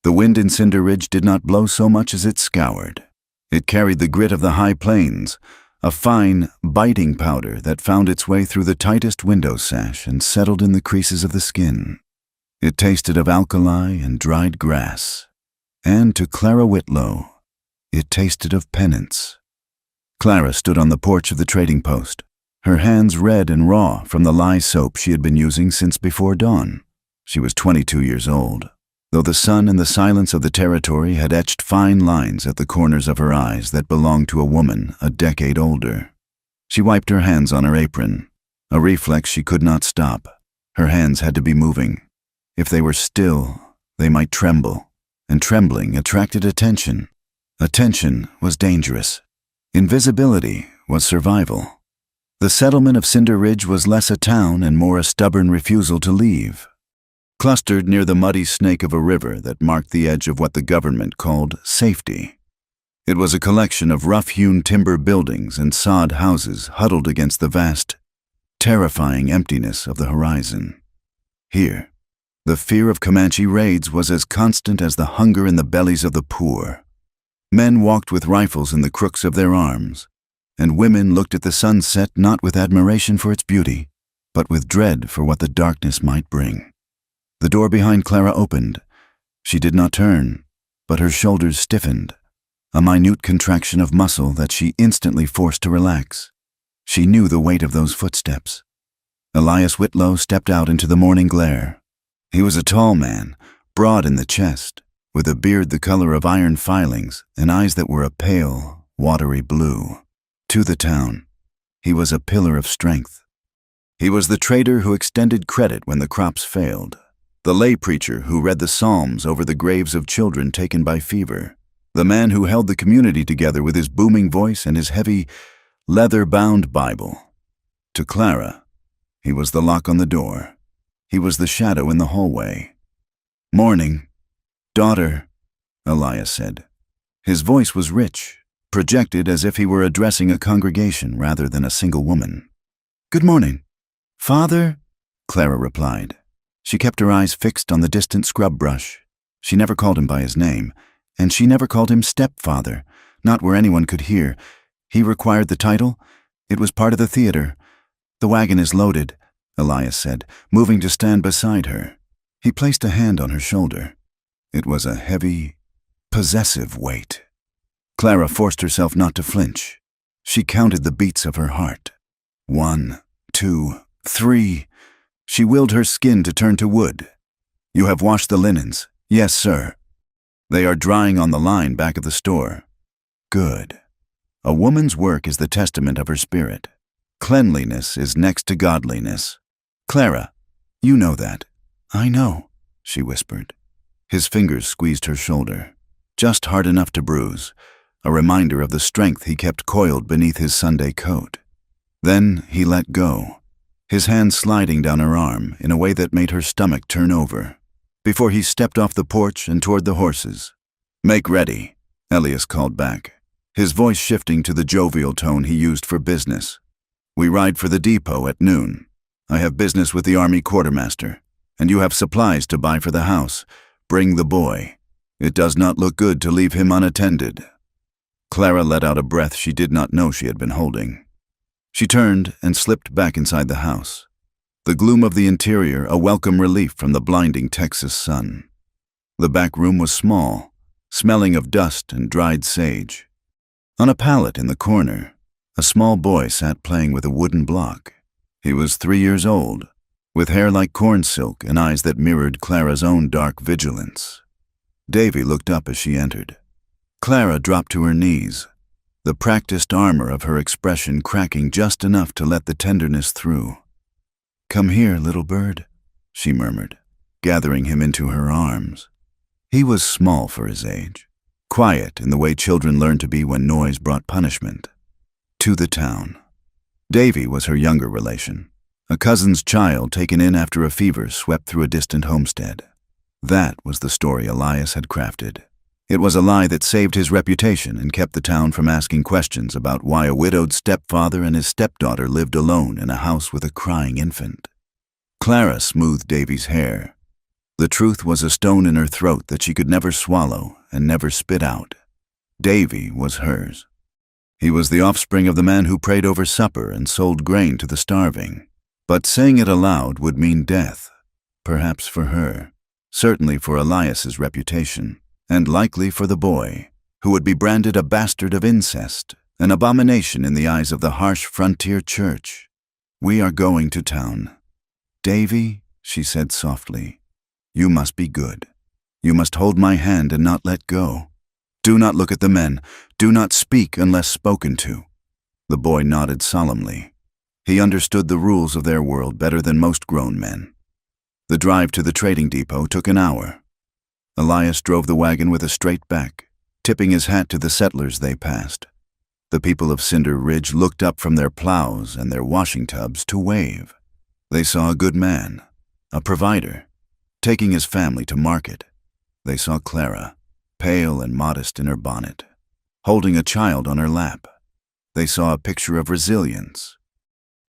The wind in Cinder Ridge did not blow so much as it scoured. It carried the grit of the high plains, a fine, biting powder that found its way through the tightest window sash and settled in the creases of the skin. It tasted of alkali and dried grass. And to Clara Whitlow, it tasted of penance. Clara stood on the porch of the trading post, her hands red and raw from the lye soap she had been using since before dawn. She was 22 years old, though the sun and the silence of the territory had etched fine lines at the corners of her eyes that belonged to a woman a decade older. She wiped her hands on her apron, a reflex she could not stop. Her hands had to be moving. If they were still, they might tremble, and trembling attracted attention. Attention was dangerous. Invisibility was survival. The settlement of Cinder Ridge was less a town and more a stubborn refusal to leave. Clustered near the muddy snake of a river that marked the edge of what the government called safety. It was a collection of rough-hewn timber buildings and sod houses huddled against the vast, terrifying emptiness of the horizon. Here, the fear of Comanche raids was as constant as the hunger in the bellies of the poor. Men walked with rifles in the crooks of their arms, and women looked at the sunset not with admiration for its beauty, but with dread for what the darkness might bring. The door behind Clara opened. She did not turn, but her shoulders stiffened, a minute contraction of muscle that she instantly forced to relax. She knew the weight of those footsteps. Elias Whitlow stepped out into the morning glare. He was a tall man, broad in the chest, with a beard the color of iron filings and eyes that were a pale, watery blue. To the town, he was a pillar of strength. He was the trader who extended credit when the crops failed, the lay preacher who read the Psalms over the graves of children taken by fever, the man who held the community together with his booming voice and his heavy, leather-bound Bible. To Clara, he was the lock on the door. He was the shadow in the hallway. "Morning, daughter," Elias said. His voice was rich, projected as if he were addressing a congregation rather than a single woman. "Good morning, Father," Clara replied. She kept her eyes fixed on the distant scrub brush. She never called him by his name, and she never called him stepfather, not where anyone could hear. He required the title. It was part of the theater. "The wagon is loaded," Elias said, moving to stand beside her. He placed a hand on her shoulder. It was a heavy, possessive weight. Clara forced herself not to flinch. She counted the beats of her heart. 1, 2, 3. She willed her skin to turn to wood. "You have washed the linens." "Yes, sir." "They are drying on the line back of the store." "Good." A woman's work is the testament of her spirit. Cleanliness is next to godliness. "Clara, you know that." "I know," she whispered. His fingers squeezed her shoulder, just hard enough to bruise, a reminder of the strength he kept coiled beneath his Sunday coat. Then he let go, his hand sliding down her arm in a way that made her stomach turn over, before he stepped off the porch and toward the horses. "Make ready," Elias called back, his voice shifting to the jovial tone he used for business. "We ride for the depot at noon. I have business with the Army quartermaster, and you have supplies to buy for the house. Bring the boy. It does not look good to leave him unattended." Clara let out a breath she did not know she had been holding. She turned and slipped back inside the house, the gloom of the interior a welcome relief from the blinding Texas sun. The back room was small, smelling of dust and dried sage. On a pallet in the corner, a small boy sat playing with a wooden block. He was 3 years old, with hair like corn silk and eyes that mirrored Clara's own dark vigilance. Davy looked up as she entered. Clara dropped to her knees, the practiced armor of her expression cracking just enough to let the tenderness through. "Come here, little bird," she murmured, gathering him into her arms. He was small for his age, quiet in the way children learn to be when noise brought punishment. To the town. Davy was her younger relation, a cousin's child taken in after a fever swept through a distant homestead. That was the story Elias had crafted. It was a lie that saved his reputation and kept the town from asking questions about why a widowed stepfather and his stepdaughter lived alone in a house with a crying infant. Clara smoothed Davy's hair. The truth was a stone in her throat that she could never swallow and never spit out. Davy was hers. He was the offspring of the man who prayed over supper and sold grain to the starving. But saying it aloud would mean death, perhaps for her, certainly for Elias's reputation, and likely for the boy, who would be branded a bastard of incest, an abomination in the eyes of the harsh frontier church. "We are going to town. Davy," she said softly, "you must be good. You must hold my hand and not let go. Do not look at the men. Do not speak unless spoken to." The boy nodded solemnly. He understood the rules of their world better than most grown men. The drive to the trading depot took an hour. Elias drove the wagon with a straight back, tipping his hat to the settlers they passed. The people of Cinder Ridge looked up from their plows and their washing tubs to wave. They saw a good man, a provider, taking his family to market. They saw Clara, pale and modest in her bonnet, holding a child on her lap. They saw a picture of resilience.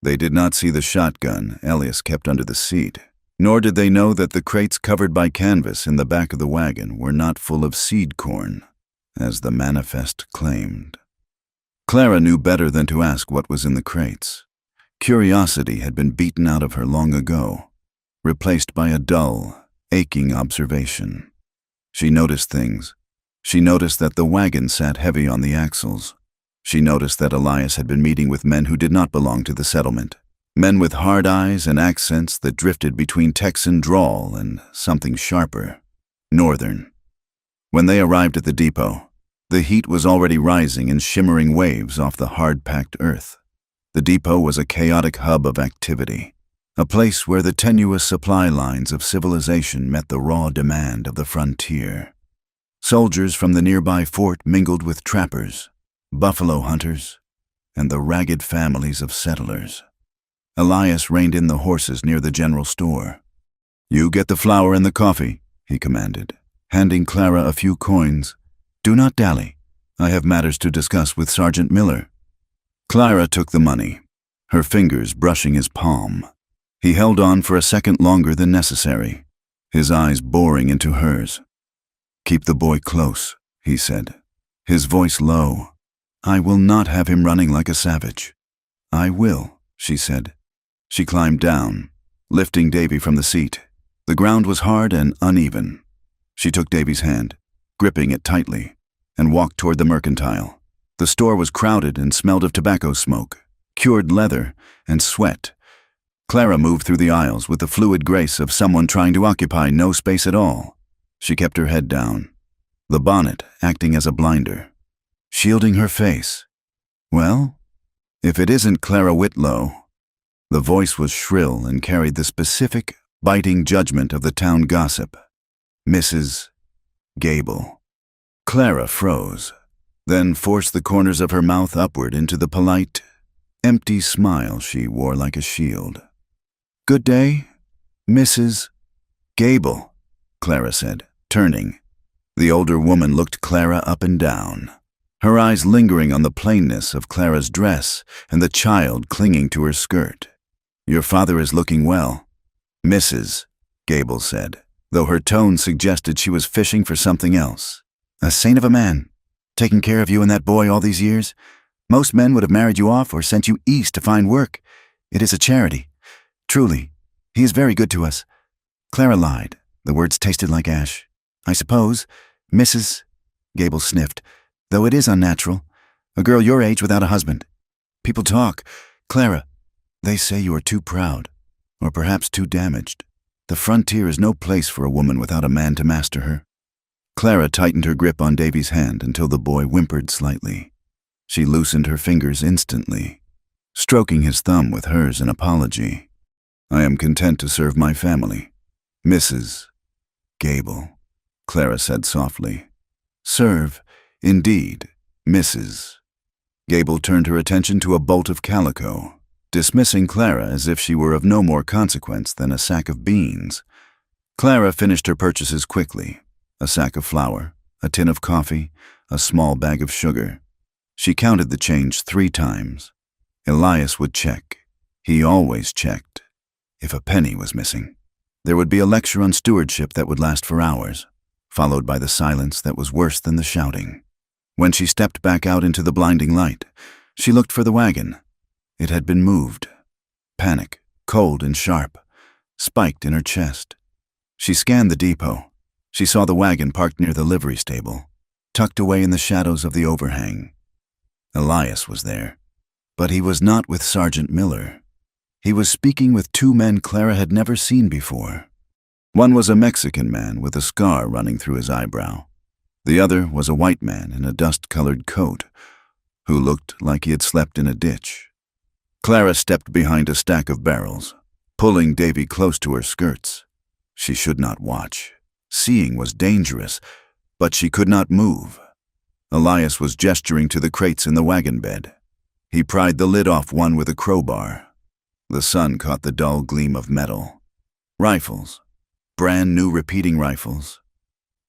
They did not see the shotgun Elias kept under the seat, nor did they know that the crates covered by canvas in the back of the wagon were not full of seed corn, as the manifest claimed. Clara knew better than to ask what was in the crates. Curiosity had been beaten out of her long ago, replaced by a dull, aching observation. She noticed things. She noticed that the wagon sat heavy on the axles. She noticed that Elias had been meeting with men who did not belong to the settlement, men with hard eyes and accents that drifted between Texan drawl and something sharper, Northern. When they arrived at the depot, the heat was already rising in shimmering waves off the hard-packed earth. The depot was a chaotic hub of activity, a place where the tenuous supply lines of civilization met the raw demand of the frontier. Soldiers from the nearby fort mingled with trappers, buffalo hunters, and the ragged families of settlers. Elias reined in the horses near the general store. "You get the flour and the coffee," he commanded, handing Clara a few coins. "Do not dally. I have matters to discuss with Sergeant Miller." Clara took the money, her fingers brushing his palm. He held on for a second longer than necessary, his eyes boring into hers. "Keep the boy close," he said, his voice low. "I will not have him running like a savage." "I will," she said. She climbed down, lifting Davy from the seat. The ground was hard and uneven. She took Davy's hand, gripping it tightly, and walked toward the mercantile. The store was crowded and smelled of tobacco smoke, cured leather, and sweat. Clara moved through the aisles with the fluid grace of someone trying to occupy no space at all. She kept her head down, the bonnet acting as a blinder, shielding her face. "Well, if it isn't Clara Whitlow." The voice was shrill and carried the specific, biting judgment of the town gossip. "Mrs. Gable." Clara froze, then forced the corners of her mouth upward into the polite, empty smile she wore like a shield. "Good day, Mrs. Gable," Clara said, turning. The older woman looked Clara up and down, her eyes lingering on the plainness of Clara's dress and the child clinging to her skirt. "Your father is looking well," Mrs. Gable said, though her tone suggested she was fishing for something else. "A saint of a man, taking care of you and that boy all these years. Most men would have married you off or sent you east to find work. It is a charity. Truly, he is very good to us." Clara lied. The words tasted like ash. "I suppose, Mrs. Gable sniffed, "though it is unnatural. A girl your age without a husband. People talk. Clara, they say you are too proud, or perhaps too damaged. The frontier is no place for a woman without a man to master her." Clara tightened her grip on Davy's hand until the boy whimpered slightly. She loosened her fingers instantly, stroking his thumb with hers in apology. "I am content to serve my family, Mrs. Gable," Clara said softly. "Serve, indeed, Mrs." Gable turned her attention to a bolt of calico, dismissing Clara as if she were of no more consequence than a sack of beans. Clara finished her purchases quickly. A sack of flour, a tin of coffee, a small bag of sugar. She counted the change 3 times. Elias would check. He always checked. If a penny was missing. There would be a lecture on stewardship that would last for hours, followed by the silence that was worse than the shouting. When she stepped back out into the blinding light, she looked for the wagon. It had been moved. Panic, cold and sharp, spiked in her chest. She scanned the depot. She saw the wagon parked near the livery stable, tucked away in the shadows of the overhang. Elias was there, but he was not with Sergeant Miller. He was speaking with two men Clara had never seen before. One was a Mexican man with a scar running through his eyebrow. The other was a white man in a dust-colored coat, who looked like he had slept in a ditch. Clara stepped behind a stack of barrels, pulling Davy close to her skirts. She should not watch. Seeing was dangerous, but she could not move. Elias was gesturing to the crates in the wagon bed. He pried the lid off one with a crowbar. The sun caught the dull gleam of metal. Rifles. Brand new repeating rifles.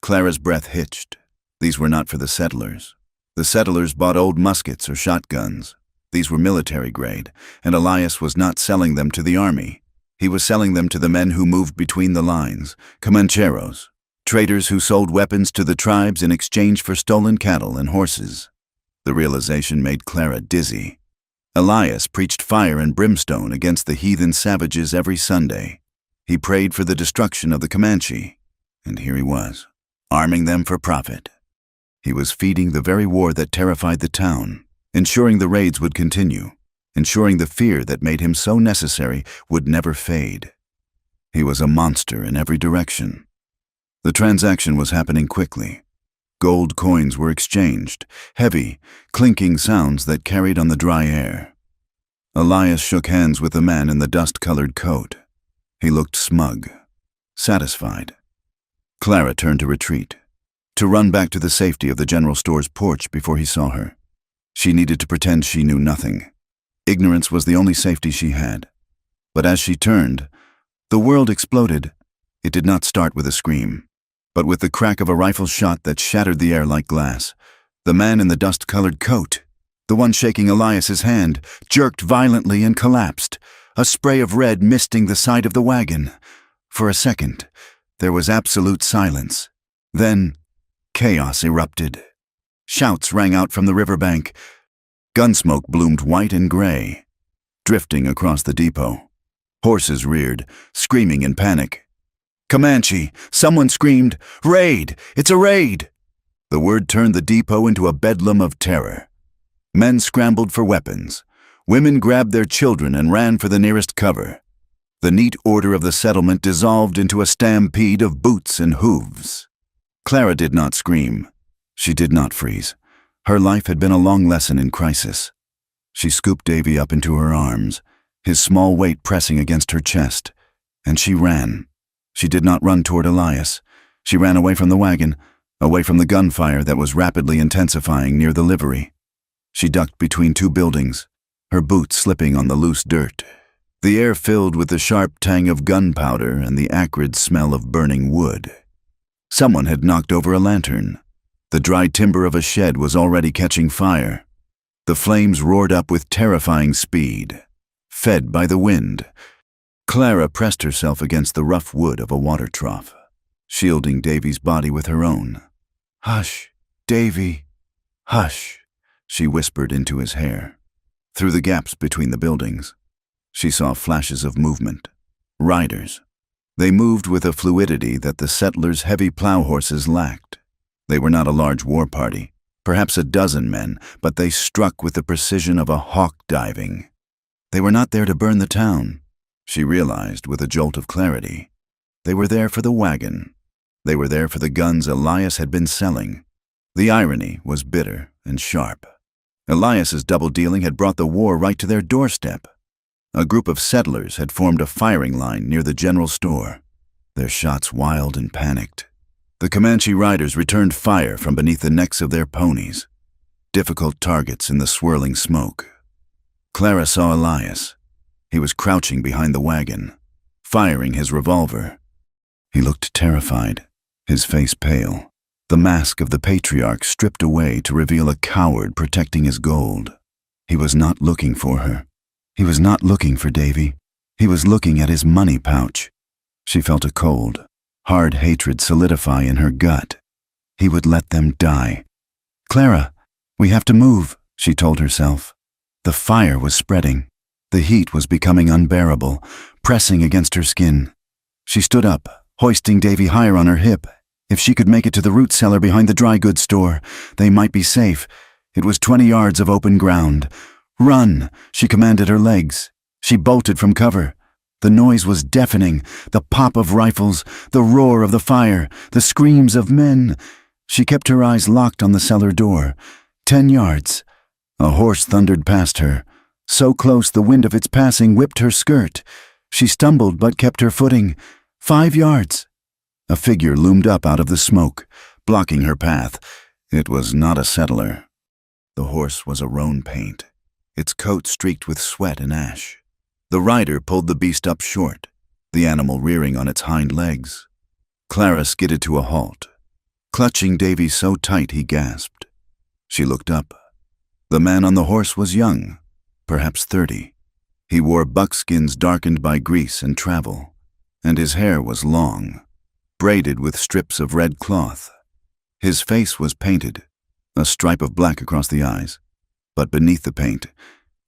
Clara's breath hitched. These were not for the settlers. The settlers bought old muskets or shotguns. These were military grade, and Elias was not selling them to the army. He was selling them to the men who moved between the lines, Comancheros, traders who sold weapons to the tribes in exchange for stolen cattle and horses. The realization made Clara dizzy. Elias preached fire and brimstone against the heathen savages every Sunday. He prayed for the destruction of the Comanche, and here he was, arming them for profit. He was feeding the very war that terrified the town, ensuring the raids would continue, ensuring the fear that made him so necessary would never fade. He was a monster in every direction. The transaction was happening quickly. Gold coins were exchanged, heavy, clinking sounds that carried on the dry air. Elias shook hands with the man in the dust-colored coat. He looked smug, satisfied. Clara turned to retreat, to run back to the safety of the general store's porch before he saw her. She needed to pretend she knew nothing. Ignorance was the only safety she had. But as she turned, the world exploded. It did not start with a scream, but with the crack of a rifle shot that shattered the air like glass. The man in the dust-colored coat, the one shaking Elias's hand, jerked violently and collapsed, a spray of red misting the side of the wagon. For a second, there was absolute silence. Then, chaos erupted. Shouts rang out from the riverbank. Gunsmoke bloomed white and gray, drifting across the depot. Horses reared, screaming in panic. "Comanche!" Someone screamed, "Raid! It's a raid!" The word turned the depot into a bedlam of terror. Men scrambled for weapons. Women grabbed their children and ran for the nearest cover. The neat order of the settlement dissolved into a stampede of boots and hooves. Clara did not scream. She did not freeze. Her life had been a long lesson in crisis. She scooped Davy up into her arms, his small weight pressing against her chest, and she ran. She did not run toward Elias. She ran away from the wagon, away from the gunfire that was rapidly intensifying near the livery. She ducked between two buildings, her boots slipping on the loose dirt. The air filled with the sharp tang of gunpowder and the acrid smell of burning wood. Someone had knocked over a lantern. The dry timber of a shed was already catching fire. The flames roared up with terrifying speed, fed by the wind. Clara pressed herself against the rough wood of a water trough, shielding Davy's body with her own. "Hush, Davy, hush," she whispered into his hair. Through the gaps between the buildings, she saw flashes of movement. Riders. They moved with a fluidity that the settlers' heavy plow horses lacked. They were not a large war party, perhaps a dozen men, but they struck with the precision of a hawk diving. They were not there to burn the town, she realized with a jolt of clarity. They were there for the wagon. They were there for the guns Elias had been selling. The irony was bitter and sharp. Elias's double-dealing had brought the war right to their doorstep. A group of settlers had formed a firing line near the general store, their shots wild and panicked. The Comanche riders returned fire from beneath the necks of their ponies, difficult targets in the swirling smoke. Clara saw Elias. He was crouching behind the wagon, firing his revolver. He looked terrified, his face pale, the mask of the patriarch stripped away to reveal a coward protecting his gold. He was not looking for her. He was not looking for Davy. He was looking at his money pouch. She felt a cold, hard hatred solidify in her gut. He would let them die. "Clara, we have to move," she told herself. The fire was spreading. The heat was becoming unbearable, pressing against her skin. She stood up, hoisting Davy higher on her hip. If she could make it to the root cellar behind the dry goods store, they might be safe. It was 20 yards of open ground. "Run!" she commanded her legs. She bolted from cover. The noise was deafening, the pop of rifles, the roar of the fire, the screams of men. She kept her eyes locked on the cellar door. 10 yards. A horse thundered past her. So close the wind of its passing whipped her skirt. She stumbled but kept her footing. 5 yards. A figure loomed up out of the smoke, blocking her path. It was not a settler. The horse was a roan paint, its coat streaked with sweat and ash. The rider pulled the beast up short, the animal rearing on its hind legs. Clara skidded to a halt, clutching Davy so tight he gasped. She looked up. The man on the horse was young, perhaps 30. He wore buckskins darkened by grease and travel, and his hair was long, braided with strips of red cloth. His face was painted, a stripe of black across the eyes, but beneath the paint,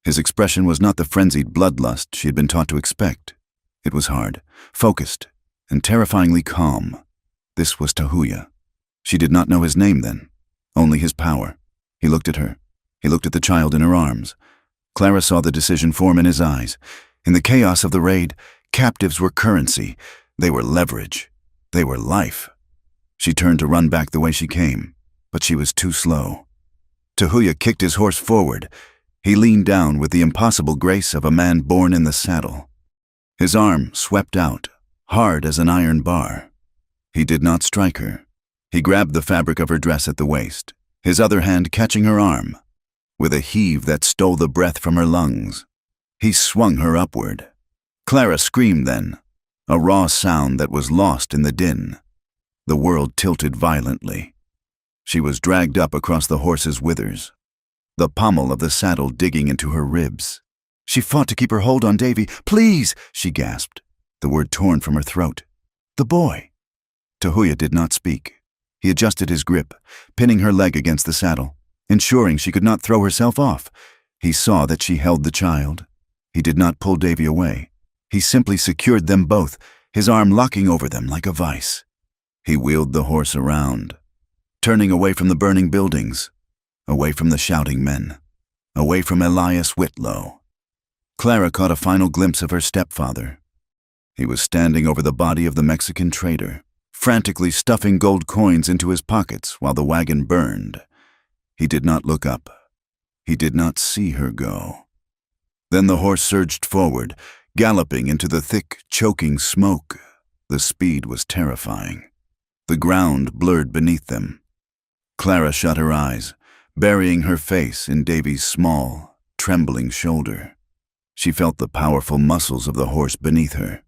his expression was not the frenzied bloodlust she had been taught to expect. It was hard, focused, and terrifyingly calm. This was Tahuya. She did not know his name then, only his power. He looked at her. He looked at the child in her arms. Clara saw the decision form in his eyes. In the chaos of the raid, captives were currency. They were leverage. They were life. She turned to run back the way she came, but she was too slow. Tahuya kicked his horse forward. He leaned down with the impossible grace of a man born in the saddle. His arm swept out, hard as an iron bar. He did not strike her. He grabbed the fabric of her dress at the waist, his other hand catching her arm. With a heave that stole the breath from her lungs, he swung her upward. Clara screamed then, a raw sound that was lost in the din. The world tilted violently. She was dragged up across the horse's withers, the pommel of the saddle digging into her ribs. She fought to keep her hold on Davy. "Please!" she gasped, the word torn from her throat. "The boy!" Tahuya did not speak. He adjusted his grip, pinning her leg against the saddle, ensuring she could not throw herself off. He saw that she held the child. He did not pull Davy away. He simply secured them both, his arm locking over them like a vice. He wheeled the horse around, turning away from the burning buildings, away from the shouting men, away from Elias Whitlow. Clara caught a final glimpse of her stepfather. He was standing over the body of the Mexican trader, frantically stuffing gold coins into his pockets while the wagon burned. He did not look up. He did not see her go. Then the horse surged forward, galloping into the thick, choking smoke. The speed was terrifying. The ground blurred beneath them. Clara shut her eyes, burying her face in Davy's small, trembling shoulder. She felt the powerful muscles of the horse beneath her,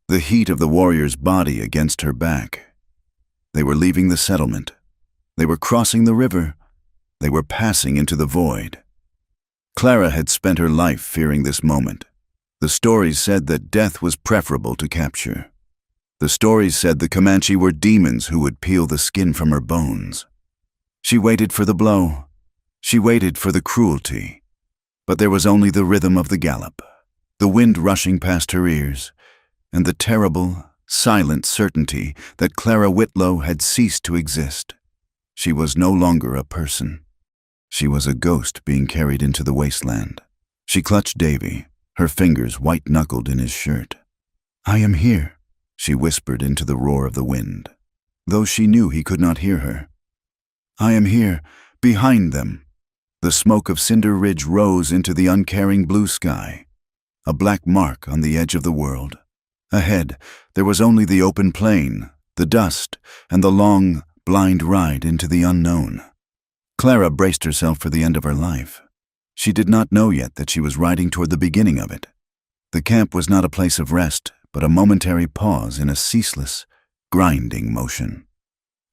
the heat of the warrior's body against her back. They were leaving the settlement. They were crossing the river. They were passing into the void. Clara had spent her life fearing this moment. The stories said that death was preferable to capture. The stories said the Comanche were demons who would peel the skin from her bones. She waited for the blow. She waited for the cruelty. But there was only the rhythm of the gallop, the wind rushing past her ears, and the terrible, silent certainty that Clara Whitlow had ceased to exist. She was no longer a person. She was a ghost being carried into the wasteland. She clutched Davy, her fingers white-knuckled in his shirt. "I am here," she whispered into the roar of the wind, though she knew he could not hear her. "I am here, behind them." The smoke of Cinder Ridge rose into the uncaring blue sky, a black mark on the edge of the world. Ahead, there was only the open plain, the dust, and the long, blind ride into the unknown. Clara braced herself for the end of her life. She did not know yet that she was riding toward the beginning of it. The camp was not a place of rest, but a momentary pause in a ceaseless, grinding motion.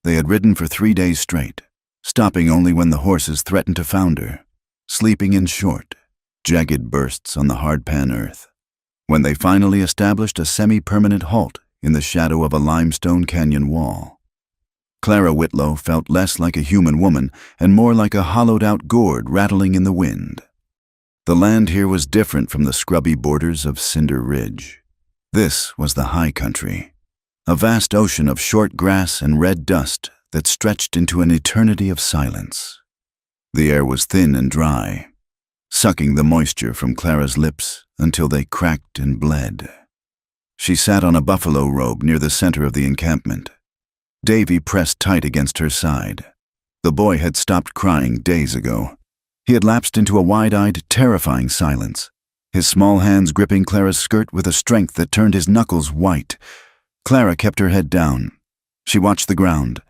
They had ridden for 3 days straight, stopping only when the horses threatened to founder, sleeping in short, jagged bursts on the hardpan earth. When they finally established a semi-permanent halt in the shadow of a limestone canyon wall. Clara Whitlow felt less like a human woman and more like a hollowed-out gourd rattling in the wind. The land here was different from the scrubby borders of Cinder Ridge. This was the high country, a vast ocean of short grass and red dust that stretched into an eternity of silence. The air was thin and dry, sucking the moisture from Clara's lips until they cracked and bled. She sat on a buffalo robe near the center of the encampment. Davy pressed tight against her side. The boy had stopped crying days ago. He had lapsed into a wide-eyed, terrifying silence, his small hands gripping Clara's skirt with a strength that turned his knuckles white. Clara kept her head down. She watched the ground.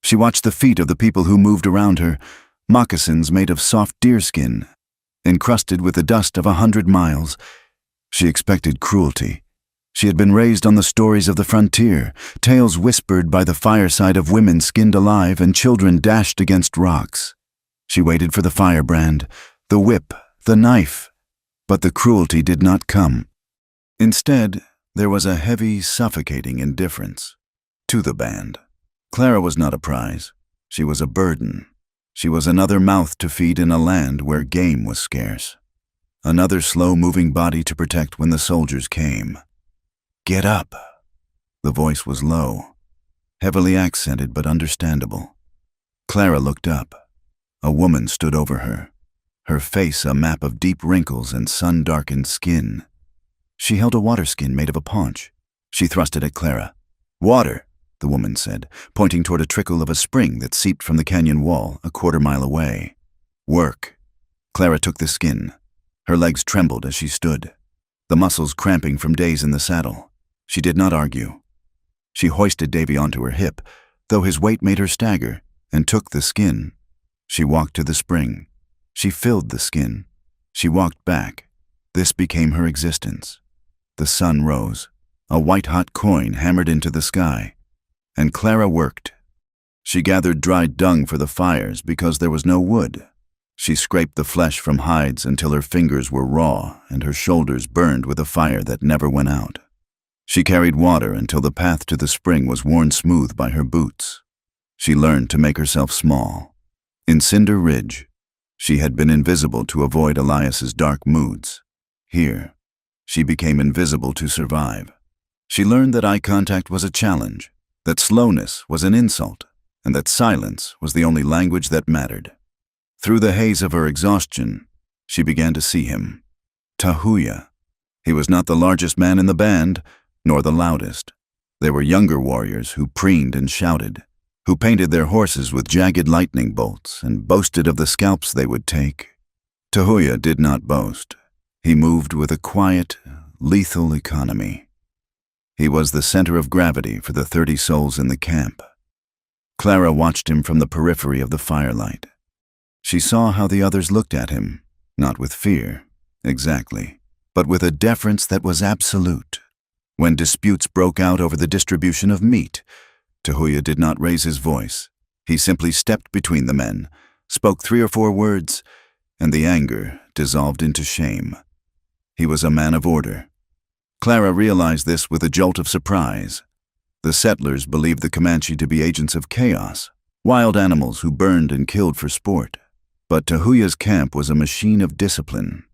She watched the feet of the people who moved around her, moccasins made of soft deerskin, encrusted with the dust of 100 miles. She expected cruelty. She had been raised on the stories of the frontier, tales whispered by the fireside of women skinned alive and children dashed against rocks. She waited for the firebrand, the whip, the knife, but the cruelty did not come. Instead, there was a heavy, suffocating indifference to the band. Clara was not a prize. She was a burden. She was another mouth to feed in a land where game was scarce. Another slow-moving body to protect when the soldiers came. "Get up." The voice was low, heavily accented but understandable. Clara looked up. A woman stood over her, her face a map of deep wrinkles and sun-darkened skin. She held a water skin made of a paunch. She thrust it at Clara. "Water," the woman said, pointing toward a trickle of a spring that seeped from the canyon wall a quarter-mile away. "Work." Clara took the skin. Her legs trembled as she stood, the muscles cramping from days in the saddle. She did not argue. She hoisted Davy onto her hip, though his weight made her stagger, and took the skin. She walked to the spring. She filled the skin. She walked back. This became her existence. The sun rose, a white-hot coin hammered into the sky, and Clara worked. She gathered dried dung for the fires because there was no wood. She scraped the flesh from hides until her fingers were raw and her shoulders burned with a fire that never went out. She carried water until the path to the spring was worn smooth by her boots. She learned to make herself small. In Cinder Ridge, she had been invisible to avoid Elias's dark moods. Here, she became invisible to survive. She learned that eye contact was a challenge, that slowness was an insult, and that silence was the only language that mattered. Through the haze of her exhaustion, she began to see him. Tahuya. He was not the largest man in the band, nor the loudest. There were younger warriors who preened and shouted, who painted their horses with jagged lightning bolts and boasted of the scalps they would take. Tahuya did not boast. He moved with a quiet, lethal economy. He was the center of gravity for the 30 souls in the camp. Clara watched him from the periphery of the firelight. She saw how the others looked at him, not with fear, exactly, but with a deference that was absolute. When disputes broke out over the distribution of meat, Tahuya did not raise his voice. He simply stepped between the men, spoke 3 or 4 words, and the anger dissolved into shame. He was a man of order. Clara realized this with a jolt of surprise. The settlers believed the Comanche to be agents of chaos, wild animals who burned and killed for sport. But Tahuya's camp was a machine of discipline.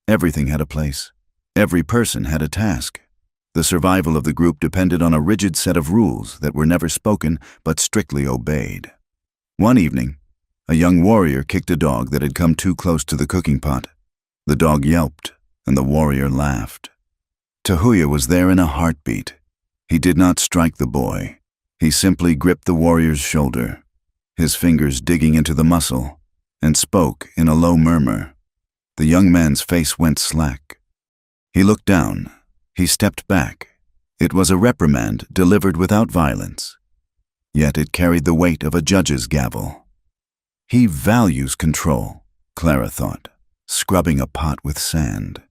Everything had a place. Every person had a task. The survival of the group depended on a rigid set of rules that were never spoken but strictly obeyed. One evening, a young warrior kicked a dog that had come too close to the cooking pot. The dog yelped, and the warrior laughed. Tahuya was there in a heartbeat. He did not strike the boy. He simply gripped the warrior's shoulder, his fingers digging into the muscle, and spoke in a low murmur. The young man's face went slack. He looked down. He stepped back. It was a reprimand delivered without violence. Yet it carried the weight of a judge's gavel. He values control, Clara thought, scrubbing a pot with sand.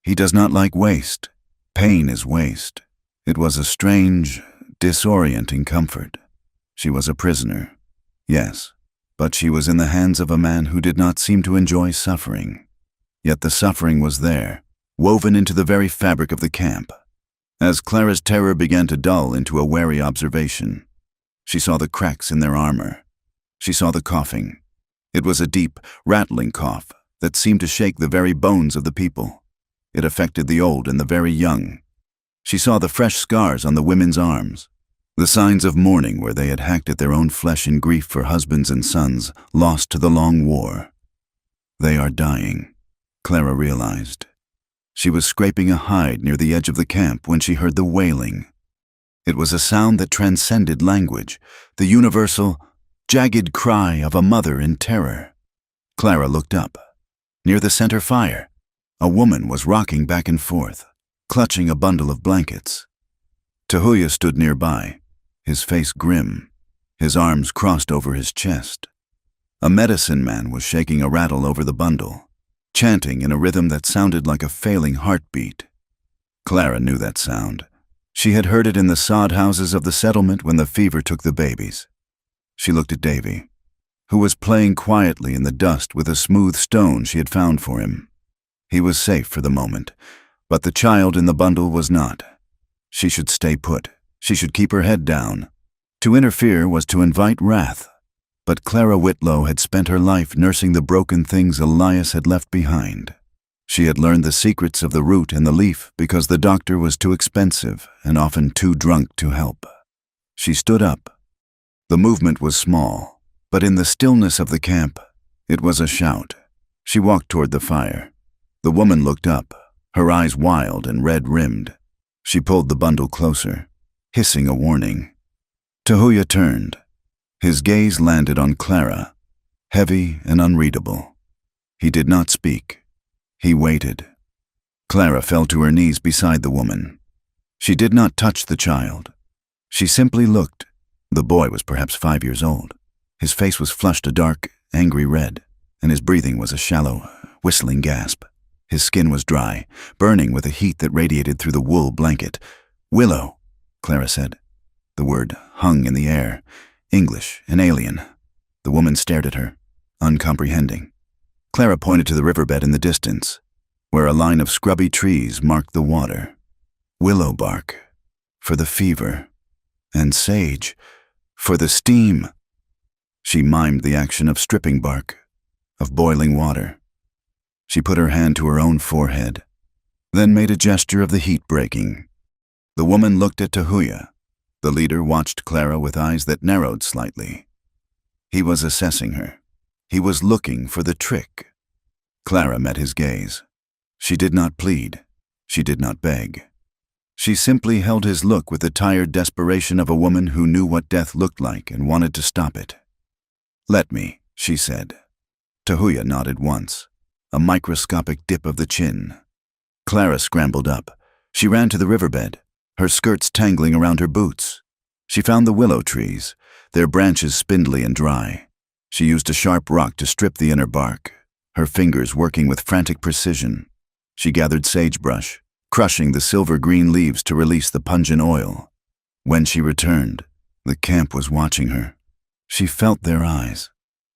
He does not like waste. Pain is waste. It was a strange, disorienting comfort. She was a prisoner, yes, but she was in the hands of a man who did not seem to enjoy suffering. Yet the suffering was there, woven into the very fabric of the camp. As Clara's terror began to dull into a wary observation, she saw the cracks in their armor. She saw the coughing. It was a deep, rattling cough that seemed to shake the very bones of the people. It affected the old and the very young. She saw the fresh scars on the women's arms, the signs of mourning where they had hacked at their own flesh in grief for husbands and sons lost to the long war. They are dying, Clara realized. She was scraping a hide near the edge of the camp when she heard the wailing. It was a sound that transcended language, the universal, jagged cry of a mother in terror. Clara looked up. Near the center fire, a woman was rocking back and forth, clutching a bundle of blankets. Tahuya stood nearby, his face grim, his arms crossed over his chest. A medicine man was shaking a rattle over the bundle, chanting in a rhythm that sounded like a failing heartbeat. Clara knew that sound. She had heard it in the sod houses of the settlement when the fever took the babies. She looked at Davy, who was playing quietly in the dust with a smooth stone she had found for him. He was safe for the moment, but the child in the bundle was not. She should stay put. She should keep her head down. To interfere was to invite wrath. But Clara Whitlow had spent her life nursing the broken things Elias had left behind. She had learned the secrets of the root and the leaf because the doctor was too expensive and often too drunk to help. She stood up. The movement was small, but in the stillness of the camp, it was a shout. She walked toward the fire. The woman looked up, her eyes wild and red-rimmed. She pulled the bundle closer, hissing a warning. Tahuya turned. His gaze landed on Clara, heavy and unreadable. He did not speak. He waited. Clara fell to her knees beside the woman. She did not touch the child. She simply looked. The boy was perhaps 5 years old. His face was flushed a dark, angry red, and his breathing was a shallow, whistling gasp. His skin was dry, burning with a heat that radiated through the wool blanket. "Willow," Clara said. The word hung in the air. English, an alien. The woman stared at her, uncomprehending. Clara pointed to the riverbed in the distance, where a line of scrubby trees marked the water. Willow bark, for the fever, and sage, for the steam. She mimed the action of stripping bark, of boiling water. She put her hand to her own forehead, then made a gesture of the heat breaking. The woman looked at Tahuya. The leader watched Clara with eyes that narrowed slightly. He was assessing her. He was looking for the trick. Clara met his gaze. She did not plead. She did not beg. She simply held his look with the tired desperation of a woman who knew what death looked like and wanted to stop it. "Let me," she said. Tahuya nodded once, a microscopic dip of the chin. Clara scrambled up. She ran to the riverbed, her skirts tangling around her boots. She found the willow trees, their branches spindly and dry. She used a sharp rock to strip the inner bark, her fingers working with frantic precision. She gathered sagebrush, crushing the silver-green leaves to release the pungent oil. When she returned, the camp was watching her. She felt their eyes,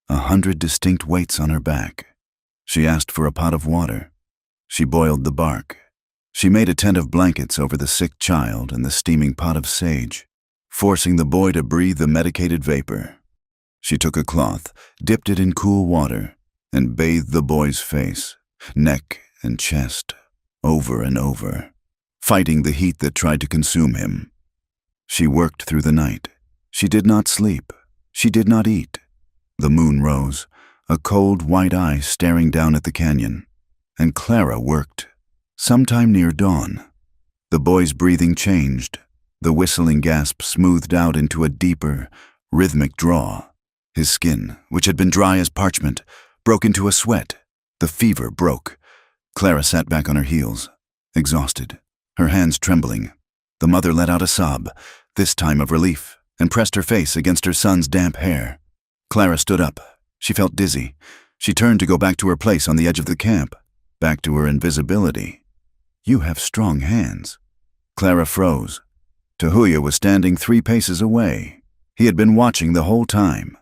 100 distinct weights on her back. She asked for a pot of water. She boiled the bark. She made a tent of blankets over the sick child and the steaming pot of sage, forcing the boy to breathe the medicated vapor. She took a cloth, dipped it in cool water, and bathed the boy's face, neck, and chest, over and over, fighting the heat that tried to consume him. She worked through the night. She did not sleep. She did not eat. The moon rose, a cold white eye staring down at the canyon, and Clara worked. Sometime near dawn, the boy's breathing changed. The whistling gasp smoothed out into a deeper, rhythmic draw. His skin, which had been dry as parchment, broke into a sweat. The fever broke. Clara sat back on her heels, exhausted, her hands trembling. The mother let out a sob, this time of relief, and pressed her face against her son's damp hair. Clara stood up. She felt dizzy. She turned to go back to her place on the edge of the camp, back to her invisibility. "You have strong hands." Clara froze. Tahuya was standing 3 paces away. He had been watching the whole time.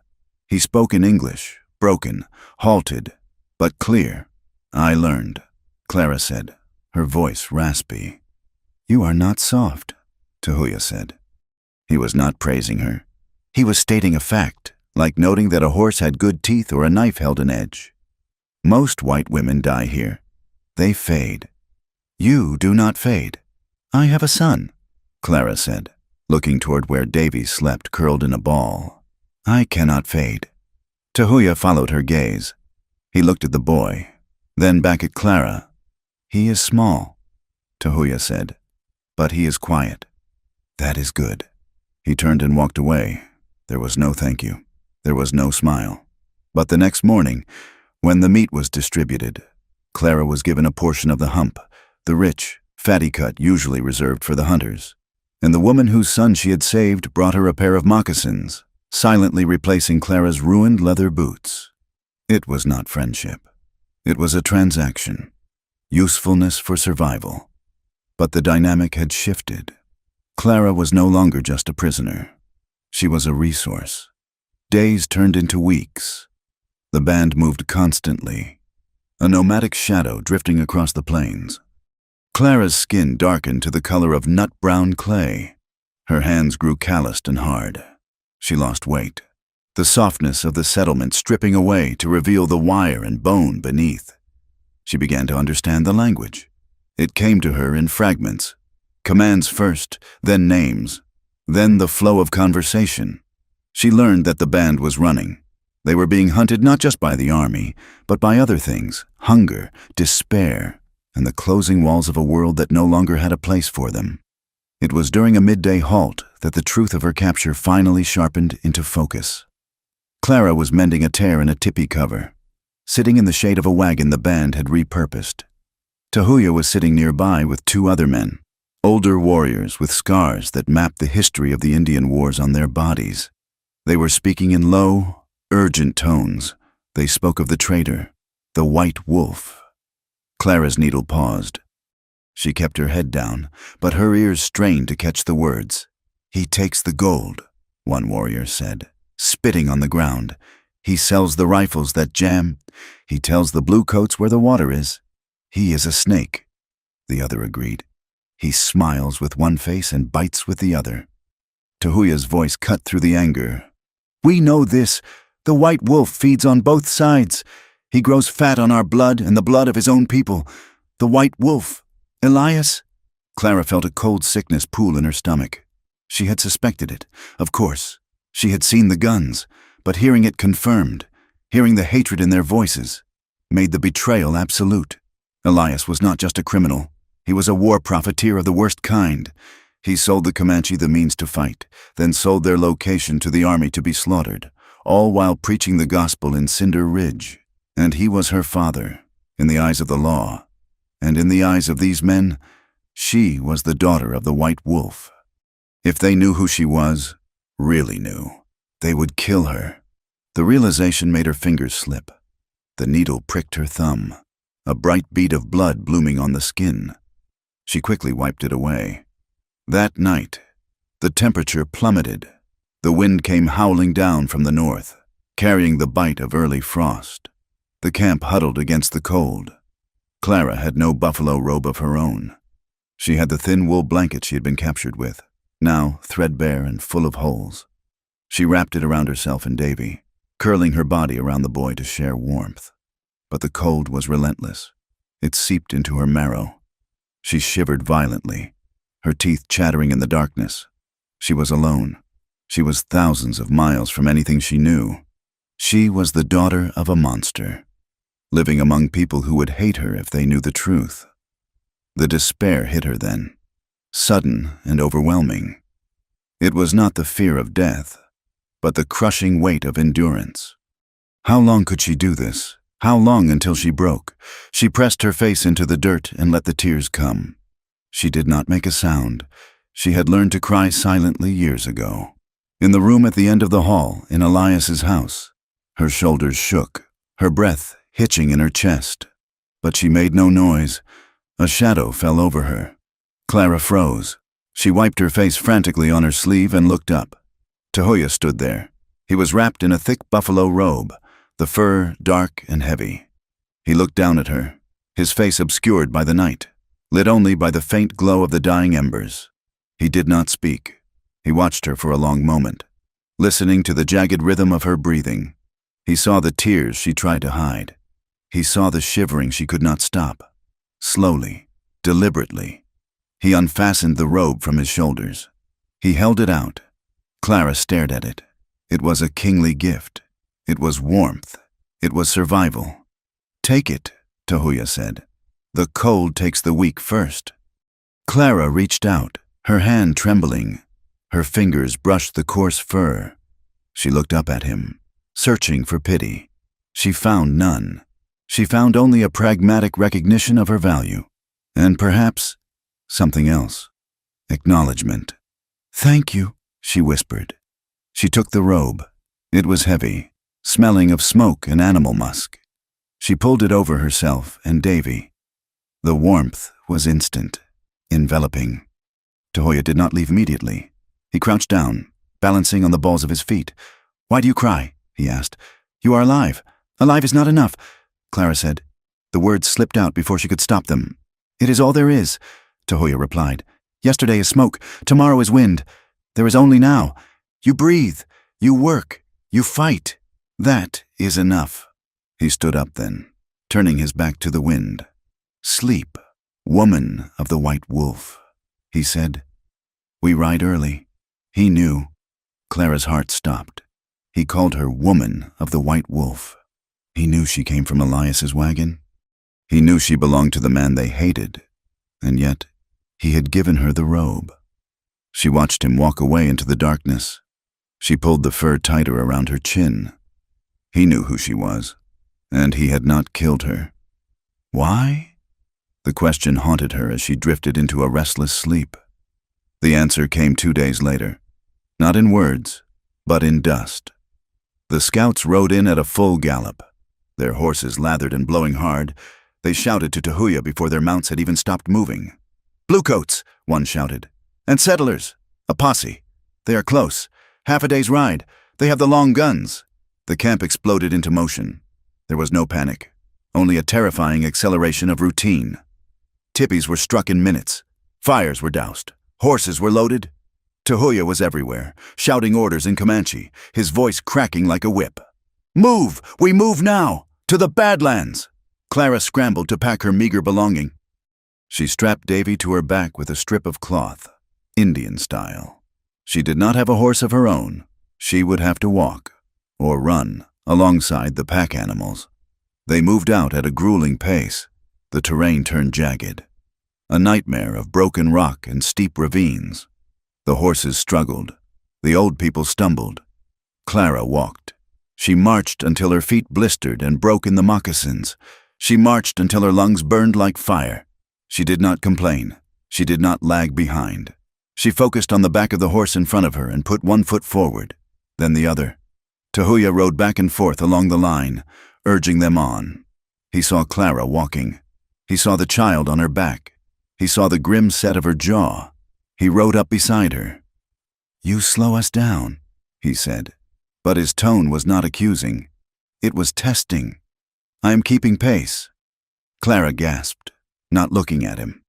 He spoke in English, broken, halted, but clear. "I learned," Clara said, her voice raspy. "You are not soft," Tahuya said. He was not praising her. He was stating a fact, like noting that a horse had good teeth or a knife held an edge. Most white women die here. They fade. You do not fade. "I have a son," Clara said, looking toward where Davy slept curled in a ball. "I cannot fade." Tahuya followed her gaze. He looked at the boy, then back at Clara. "He is small," Tahuya said, "but he is quiet. That is good." He turned and walked away. There was no thank you. There was no smile. But the next morning, when the meat was distributed, Clara was given a portion of the hump, the rich, fatty cut usually reserved for the hunters. And the woman whose son she had saved brought her a pair of moccasins, silently replacing Clara's ruined leather boots. It was not friendship. It was a transaction. Usefulness for survival. But the dynamic had shifted. Clara was no longer just a prisoner. She was a resource. Days turned into weeks. The band moved constantly, a nomadic shadow drifting across the plains. Clara's skin darkened to the color of nut-brown clay. Her hands grew calloused and hard. She lost weight, the softness of the settlement stripping away to reveal the wire and bone beneath. She began to understand the language. It came to her in fragments. Commands first, then names, then the flow of conversation. She learned that the band was running. They were being hunted not just by the army, but by other things, hunger, despair, and the closing walls of a world that no longer had a place for them. It was during a midday halt that the truth of her capture finally sharpened into focus. Clara was mending a tear in a tipi cover. Sitting in the shade of a wagon the band had repurposed. Tahuya was sitting nearby with two other men, older warriors with scars that mapped the history of the Indian wars on their bodies. They were speaking in low, urgent tones. They spoke of the traitor, the white wolf. Clara's needle paused. She kept her head down, but her ears strained to catch the words. "He takes the gold," one warrior said, spitting on the ground. "He sells the rifles that jam. He tells the bluecoats where the water is. He is a snake," the other agreed. "He smiles with one face and bites with the other." Tahuya's voice cut through the anger. "We know this. The white wolf feeds on both sides. He grows fat on our blood and the blood of his own people. The white wolf. Elias?" Clara felt a cold sickness pool in her stomach. She had suspected it, of course. She had seen the guns, but hearing it confirmed, hearing the hatred in their voices, made the betrayal absolute. Elias was not just a criminal. He was a war profiteer of the worst kind. He sold the Comanche the means to fight, then sold their location to the army to be slaughtered, all while preaching the gospel in Cinder Ridge. And he was her father, in the eyes of the law. And in the eyes of these men, she was the daughter of the white wolf. If they knew who she was, really knew, they would kill her. The realization made her fingers slip. The needle pricked her thumb, a bright bead of blood blooming on the skin. She quickly wiped it away. That night, the temperature plummeted. The wind came howling down from the north, carrying the bite of early frost. The camp huddled against the cold. Clara had no buffalo robe of her own. She had the thin wool blanket she had been captured with, now threadbare and full of holes. She wrapped it around herself and Davy, curling her body around the boy to share warmth. But the cold was relentless. It seeped into her marrow. She shivered violently, her teeth chattering in the darkness. She was alone. She was thousands of miles from anything she knew. She was the daughter of a monster, living among people who would hate her if they knew the truth. The despair hit her then, sudden and overwhelming. It was not the fear of death, but the crushing weight of endurance. How long could she do this? How long until she broke? She pressed her face into the dirt and let the tears come. She did not make a sound. She had learned to cry silently years ago. In the room at the end of the hall, in Elias's house, her shoulders shook, her breath hitching in her chest. But she made no noise. A shadow fell over her. Clara froze. She wiped her face frantically on her sleeve and looked up. Tahuya stood there. He was wrapped in a thick buffalo robe, the fur dark and heavy. He looked down at her, his face obscured by the night. lit only by the faint glow of the dying embers. He did not speak. He watched her for a long moment, listening to the jagged rhythm of her breathing. He saw the tears she tried to hide. He saw the shivering she could not stop. Slowly, deliberately, he unfastened the robe from his shoulders. He held it out. Clara stared at it. It was a kingly gift. It was warmth. It was survival. "Take it," Tahuya said. "The cold takes the weak first." Clara reached out, her hand trembling. Her fingers brushed the coarse fur. She looked up at him, searching for pity. She found none. She found only a pragmatic recognition of her value, and perhaps something else. Acknowledgement. "Thank you," she whispered. She took the robe. It was heavy, smelling of smoke and animal musk. She pulled it over herself and Davy. The warmth was instant, enveloping. Tahuya did not leave immediately. He crouched down, balancing on the balls of his feet. "Why do you cry?" he asked. "You are alive. Alive is not enough," Clara said. The words slipped out before she could stop them. "It is all there is," Tahuya replied. "Yesterday is smoke, tomorrow is wind. There is only now. You breathe, you work, you fight. That is enough." He stood up then, turning his back to the wind. "Sleep, woman of the white wolf," he said. "We ride early." He knew. Clara's heart stopped. He called her woman of the white wolf. He knew she came from Elias's wagon. He knew she belonged to the man they hated, and yet he had given her the robe. She watched him walk away into the darkness. She pulled the fur tighter around her chin. He knew who she was, and he had not killed her. Why? The question haunted her as she drifted into a restless sleep. The answer came 2 days later, not in words, but in dust. The scouts rode in at a full gallop. Their horses lathered and blowing hard. They shouted to Tahuya before their mounts had even stopped moving. "Bluecoats," one shouted. "And settlers, a posse. They are close. Half a day's ride. They have the long guns." The camp exploded into motion. There was no panic, only a terrifying acceleration of routine. Tippies were struck in minutes. Fires were doused. Horses were loaded. Tahuya was everywhere, shouting orders in Comanche, his voice cracking like a whip. "Move! We move now! To the Badlands!" Clara scrambled to pack her meager belonging. She strapped Davy to her back with a strip of cloth, Indian style. She did not have a horse of her own. She would have to walk, or run, alongside the pack animals. They moved out at a grueling pace. The terrain turned jagged, a nightmare of broken rock and steep ravines. The horses struggled. The old people stumbled. Clara walked. She marched until her feet blistered and broke in the moccasins. She marched until her lungs burned like fire. She did not complain. She did not lag behind. She focused on the back of the horse in front of her and put one foot forward, then the other. Tahuya rode back and forth along the line, urging them on. He saw Clara walking. He saw the child on her back. He saw the grim set of her jaw. He rode up beside her. "You slow us down," he said. But his tone was not accusing. It was testing. "I am keeping pace." Clara gasped, not looking at him.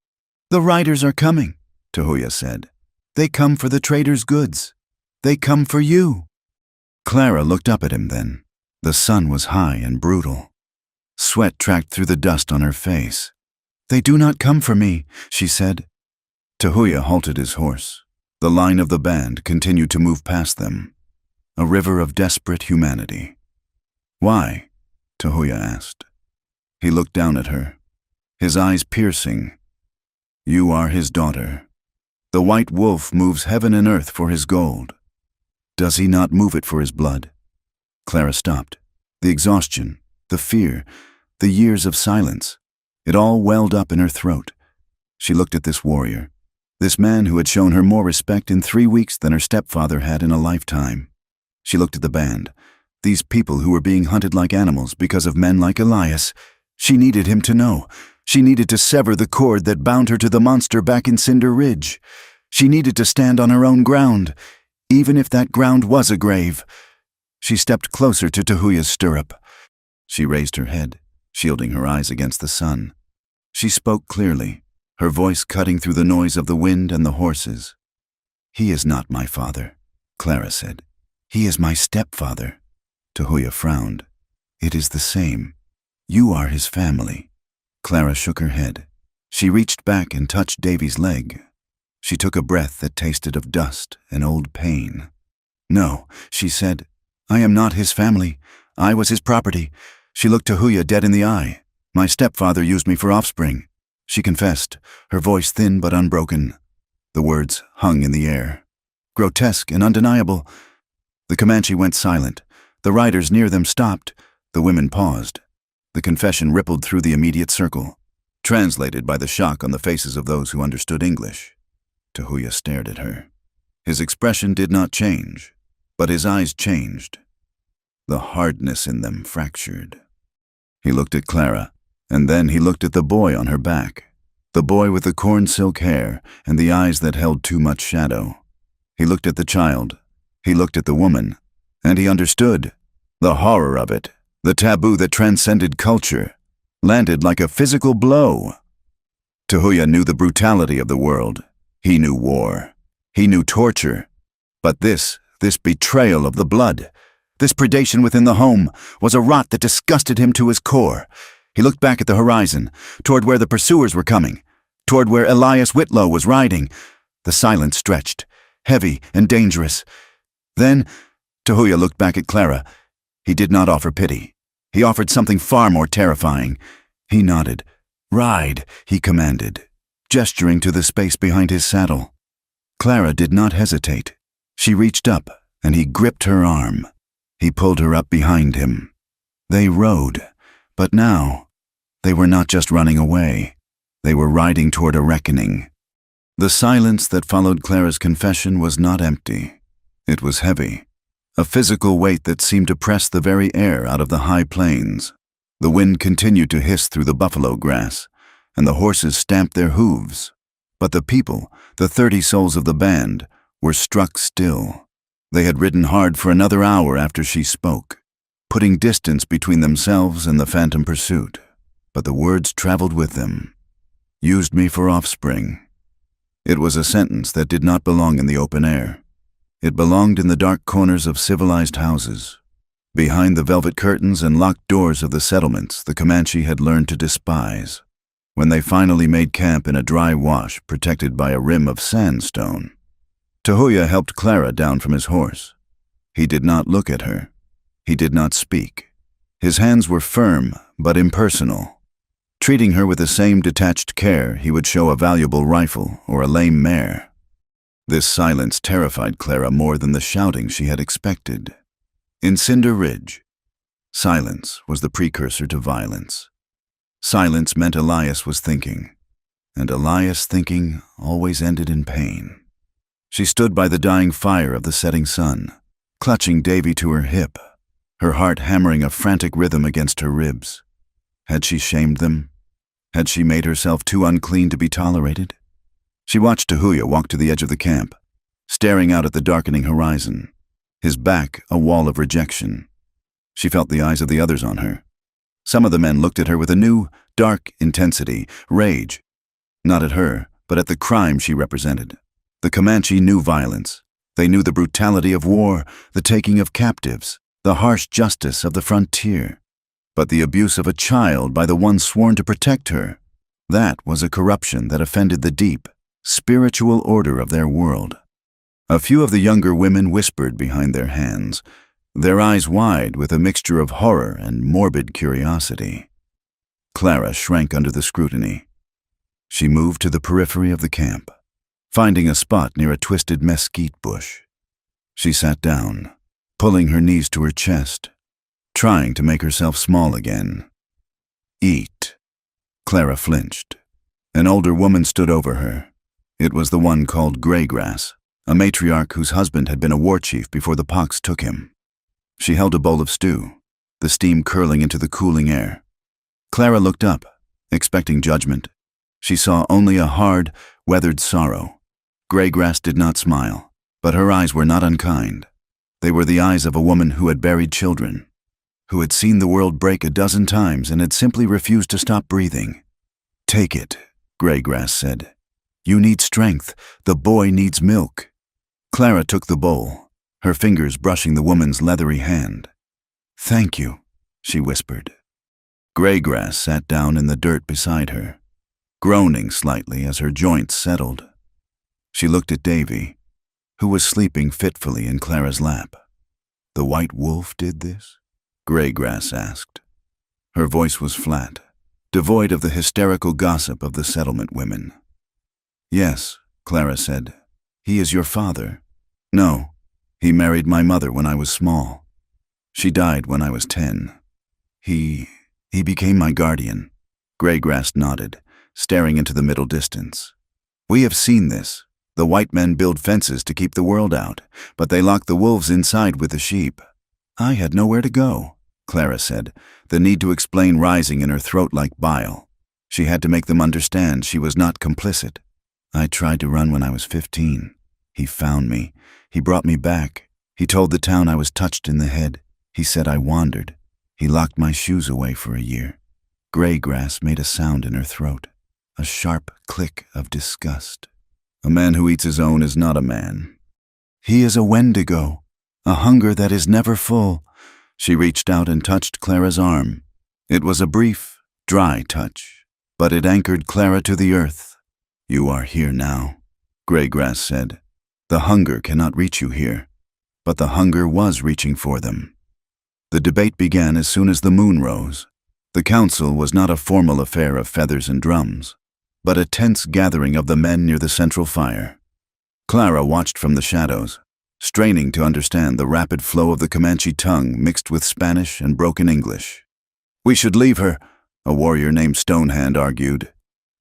"The riders are coming," Tahuya said. "They come for the trader's goods. They come for you." Clara looked up at him then. The sun was high and brutal. Sweat tracked through the dust on her face. "They do not come for me," she said. Tahuya halted his horse. The line of the band continued to move past them, a river of desperate humanity. "Why?" Tahuya asked. He looked down at her, his eyes piercing. "You are his daughter. The white wolf moves heaven and earth for his gold. Does he not move it for his blood?" Clara stopped. The exhaustion, the fear, the years of silence, it all welled up in her throat. She looked at this warrior, this man who had shown her more respect in 3 weeks than her stepfather had in a lifetime. She looked at the band, these people who were being hunted like animals because of men like Elias. She needed him to know. She needed to sever the cord that bound her to the monster back in Cinder Ridge. She needed to stand on her own ground, even if that ground was a grave. She stepped closer to Tahuya's stirrup. She raised her head, shielding her eyes against the sun. She spoke clearly. her voice cutting through the noise of the wind and the horses. "He is not my father," Clara said. "He is my stepfather." Tahuya frowned. "It is the same. You are his family." Clara shook her head. She reached back and touched Davy's leg. She took a breath that tasted of dust and old pain. "No," she said. "I am not his family. I was his property." She looked Tahuya dead in the eye. "My stepfather used me for offspring," she confessed, her voice thin but unbroken. The words hung in the air. Grotesque and undeniable. The Comanche went silent. The riders near them stopped. The women paused. The confession rippled through the immediate circle, translated by the shock on the faces of those who understood English. Tahuya stared at her. His expression did not change, but his eyes changed. The hardness in them fractured. He looked at Clara, and then he looked at the boy on her back, the boy with the corn silk hair and the eyes that held too much shadow. He looked at the child. He looked at the woman, and he understood. The horror of it, the taboo that transcended culture, landed like a physical blow. Tahuya knew the brutality of the world. He knew war. He knew torture. But this betrayal of the blood, this predation within the home, was a rot that disgusted him to his core. He looked back at the horizon, toward where the pursuers were coming, toward where Elias Whitlow was riding. The silence stretched, heavy and dangerous. Then, Tahuya looked back at Clara. He did not offer pity. He offered something far more terrifying. He nodded. "Ride," he commanded, gesturing to the space behind his saddle. Clara did not hesitate. She reached up, and he gripped her arm. He pulled her up behind him. They rode, but now they were not just running away. They were riding toward a reckoning. The silence that followed Clara's confession was not empty. It was heavy, a physical weight that seemed to press the very air out of the high plains. The wind continued to hiss through the buffalo grass, and the horses stamped their hooves. But the people, the 30 souls of the band, were struck still. They had ridden hard for another hour after she spoke, putting distance between themselves and the phantom pursuit. But the words traveled with them. "Used me for offspring." It was a sentence that did not belong in the open air. It belonged in the dark corners of civilized houses. Behind the velvet curtains and locked doors of the settlements the Comanche had learned to despise. When they finally made camp in a dry wash protected by a rim of sandstone, Tahuya helped Clara down from his horse. He did not look at her. He did not speak. His hands were firm but impersonal, treating her with the same detached care he would show a valuable rifle or a lame mare. This silence terrified Clara more than the shouting she had expected. In Cinder Ridge, silence was the precursor to violence. Silence meant Elias was thinking, and Elias thinking always ended in pain. She stood by the dying fire of the setting sun, clutching Davy to her hip, her heart hammering a frantic rhythm against her ribs. Had she shamed them? Had she made herself too unclean to be tolerated? She watched Tahuya walk to the edge of the camp, staring out at the darkening horizon, his back a wall of rejection. She felt the eyes of the others on her. Some of the men looked at her with a new, dark intensity, rage, not at her, but at the crime she represented. The Comanche knew violence. They knew the brutality of war, the taking of captives, the harsh justice of the frontier. But the abuse of a child by the one sworn to protect her, that was a corruption that offended the deep, spiritual order of their world. A few of the younger women whispered behind their hands, their eyes wide with a mixture of horror and morbid curiosity. Clara shrank under the scrutiny. She moved to the periphery of the camp, finding a spot near a twisted mesquite bush. She sat down, pulling her knees to her chest, trying to make herself small again. "Eat." Clara flinched. An older woman stood over her. It was the one called Graygrass, a matriarch whose husband had been a war chief before the pox took him. She held a bowl of stew, the steam curling into the cooling air. Clara looked up, expecting judgment. She saw only a hard, weathered sorrow. Graygrass did not smile, but her eyes were not unkind. They were the eyes of a woman who had buried children, who had seen the world break a dozen times and had simply refused to stop breathing. "Take it," Greygrass said. "You need strength. The boy needs milk." Clara took the bowl, her fingers brushing the woman's leathery hand. "Thank you," she whispered. Greygrass sat down in the dirt beside her, groaning slightly as her joints settled. She looked at Davy, who was sleeping fitfully in Clara's lap. "The white wolf did this?" Greygrass asked. Her voice was flat, devoid of the hysterical gossip of the settlement women. "Yes," Clara said. "He is your father." "No, he married my mother when I was small. She died when I was 10. He became my guardian." Greygrass nodded, staring into the middle distance. "We have seen this. The white men build fences to keep the world out, but they lock the wolves inside with the sheep." "I had nowhere to go," Clara said, the need to explain rising in her throat like bile. She had to make them understand she was not complicit. "I tried to run when I was 15. He found me. He brought me back. He told the town I was touched in the head. He said I wandered. He locked my shoes away for a year." Greygrass made a sound in her throat, a sharp click of disgust. "A man who eats his own is not a man." "He is a Wendigo, a hunger that is never full." She reached out and touched Clara's arm. It was a brief, dry touch, but it anchored Clara to the earth. "You are here now," Greygrass said. "The hunger cannot reach you here." But the hunger was reaching for them. The debate began as soon as the moon rose. The council was not a formal affair of feathers and drums, but a tense gathering of the men near the central fire. Clara watched from the shadows, straining to understand the rapid flow of the Comanche tongue mixed with Spanish and broken English. "We should leave her," a warrior named Stonehand argued,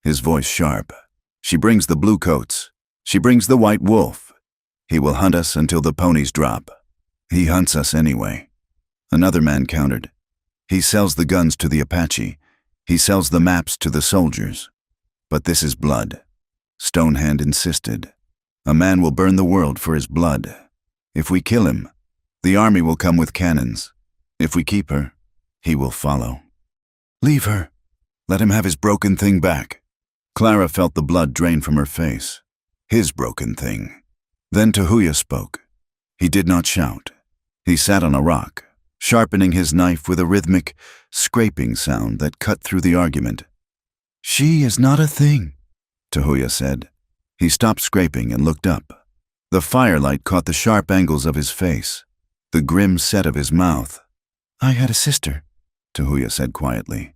his voice sharp. "She brings the bluecoats. She brings the white wolf. He will hunt us until the ponies drop. He hunts us anyway." Another man countered. "He sells the guns to the Apache. He sells the maps to the soldiers. But this is blood." Stonehand insisted. "A man will burn the world for his blood. If we kill him, the army will come with cannons. If we keep her, he will follow." "Leave her. Let him have his broken thing back." Clara felt the blood drain from her face. His broken thing. Then Tahuya spoke. He did not shout. He sat on a rock, sharpening his knife with a rhythmic, scraping sound that cut through the argument. "She is not a thing," Tahuya said. He stopped scraping and looked up. The firelight caught the sharp angles of his face, the grim set of his mouth. "I had a sister," Tahuya said quietly.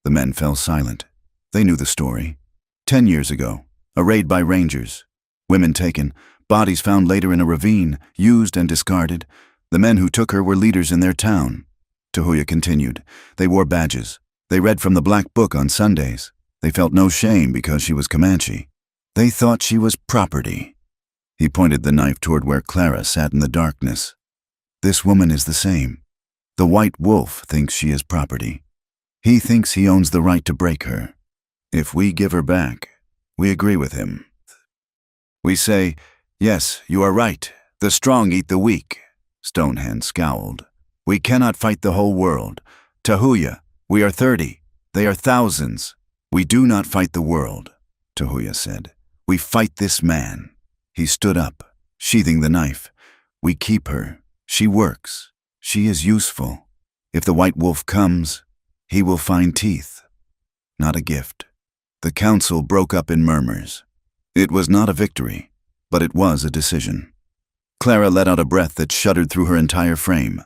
The men fell silent. They knew the story. 10 years ago, a raid by rangers. Women taken, bodies found later in a ravine, used and discarded. The men who took her were leaders in their town. Tahuya continued. They wore badges. They read from the Black Book on Sundays. They felt no shame because she was Comanche. They thought she was property. He pointed the knife toward where Clara sat in the darkness. "This woman is the same. The white wolf thinks she is property. He thinks he owns the right to break her. If we give her back, we agree with him. We say, 'Yes, you are right. The strong eat the weak.'" Stonehand scowled. "We cannot fight the whole world. Tahuya, we are 30. They are thousands. We do not fight the world," Tahuya said. "We fight this man." He stood up, sheathing the knife. "We keep her. She works. She is useful. If the white wolf comes, he will find teeth. Not a gift." The council broke up in murmurs. It was not a victory, but it was a decision. Clara let out a breath that shuddered through her entire frame.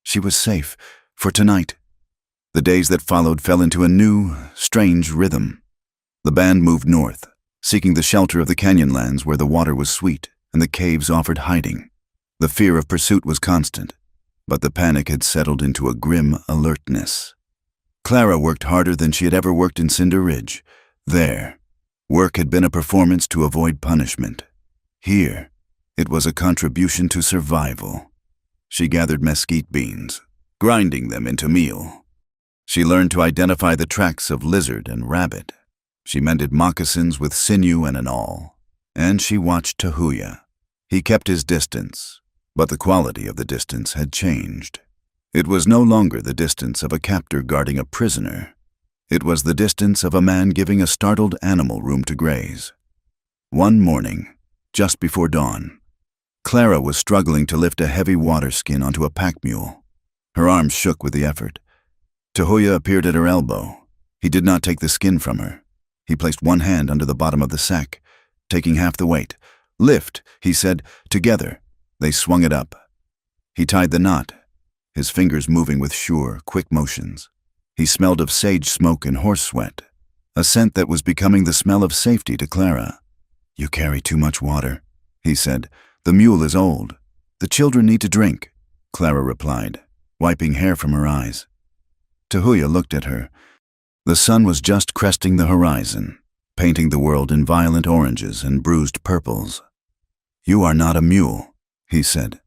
She was safe, for tonight. The days that followed fell into a new, strange rhythm. The band moved north, seeking the shelter of the canyonlands where the water was sweet and the caves offered hiding. The fear of pursuit was constant, but the panic had settled into a grim alertness. Clara worked harder than she had ever worked in Cinder Ridge. There, work had been a performance to avoid punishment. Here, it was a contribution to survival. She gathered mesquite beans, grinding them into meal. She learned to identify the tracks of lizard and rabbit. She mended moccasins with sinew and an awl. And she watched Tahuya. He kept his distance, but the quality of the distance had changed. It was no longer the distance of a captor guarding a prisoner. It was the distance of a man giving a startled animal room to graze. One morning, just before dawn, Clara was struggling to lift a heavy water skin onto a pack mule. Her arms shook with the effort. Tahuya appeared at her elbow. He did not take the skin from her. He placed one hand under the bottom of the sack, taking half the weight. "Lift," he said. Together, they swung it up. He tied the knot, his fingers moving with sure, quick motions. He smelled of sage smoke and horse sweat, a scent that was becoming the smell of safety to Clara. "You carry too much water," he said. "The mule is old. The children need to drink," Clara replied, wiping hair from her eyes. Tahuya looked at her. The sun was just cresting the horizon, painting the world in violent oranges and bruised purples. "You are not a mule," he said.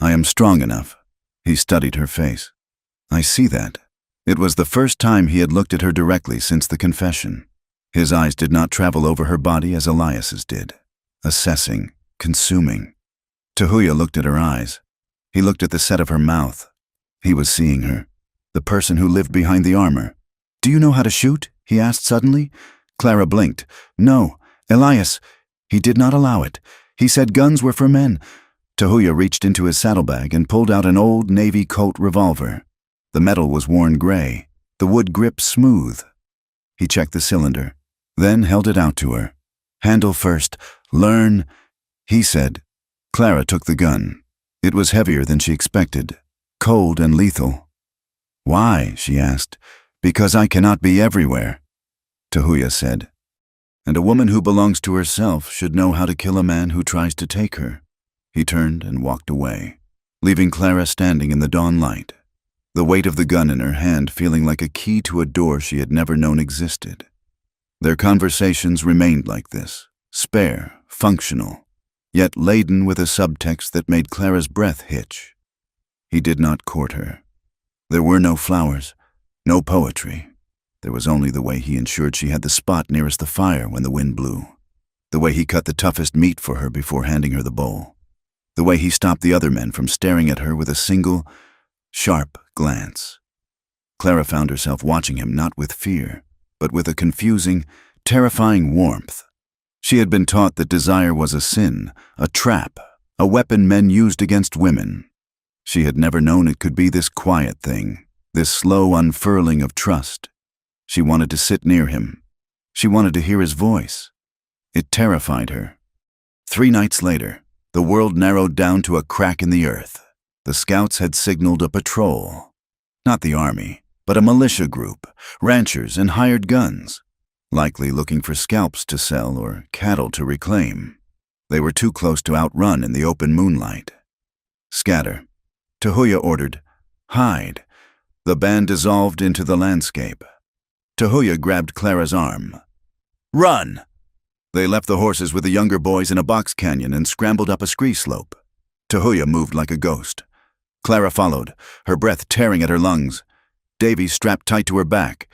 "I am strong enough." He studied her face. "I see that." It was the first time he had looked at her directly since the confession. His eyes did not travel over her body as Elias's did, assessing, consuming. Tahuya looked at her eyes. He looked at the set of her mouth. He was seeing her, the person who lived behind the armor. "Do you know how to shoot?" he asked suddenly. Clara blinked. "No, Elias. He did not allow it. He said guns were for men." Tahuya reached into his saddlebag and pulled out an old Navy Colt revolver. The metal was worn gray, the wood grip smooth. He checked the cylinder, then held it out to her. "Handle first. Learn," he said. Clara took the gun. It was heavier than she expected, cold and lethal. "Why?" she asked. "Because I cannot be everywhere," Tahuya said. "And a woman who belongs to herself should know how to kill a man who tries to take her." He turned and walked away, leaving Clara standing in the dawn light, the weight of the gun in her hand feeling like a key to a door she had never known existed. Their conversations remained like this, spare, functional, yet laden with a subtext that made Clara's breath hitch. He did not court her. There were no flowers, no poetry. There was only the way he ensured she had the spot nearest the fire when the wind blew, the way he cut the toughest meat for her before handing her the bowl, the way he stopped the other men from staring at her with a single, sharp glance. Clara found herself watching him not with fear, but with a confusing, terrifying warmth. She had been taught that desire was a sin, a trap, a weapon men used against women. She had never known it could be this quiet thing, this slow unfurling of trust. She wanted to sit near him. She wanted to hear his voice. It terrified her. 3 nights later, the world narrowed down to a crack in the earth. The scouts had signaled a patrol. Not the army, but a militia group, ranchers and hired guns, likely looking for scalps to sell or cattle to reclaim. They were too close to outrun in the open moonlight. "Scatter," Tahuya ordered. "Hide." The band dissolved into the landscape. Tahuya grabbed Clara's arm. "Run!" They left the horses with the younger boys in a box canyon and scrambled up a scree slope. Tahuya moved like a ghost. Clara followed, her breath tearing at her lungs. Davy strapped tight to her back.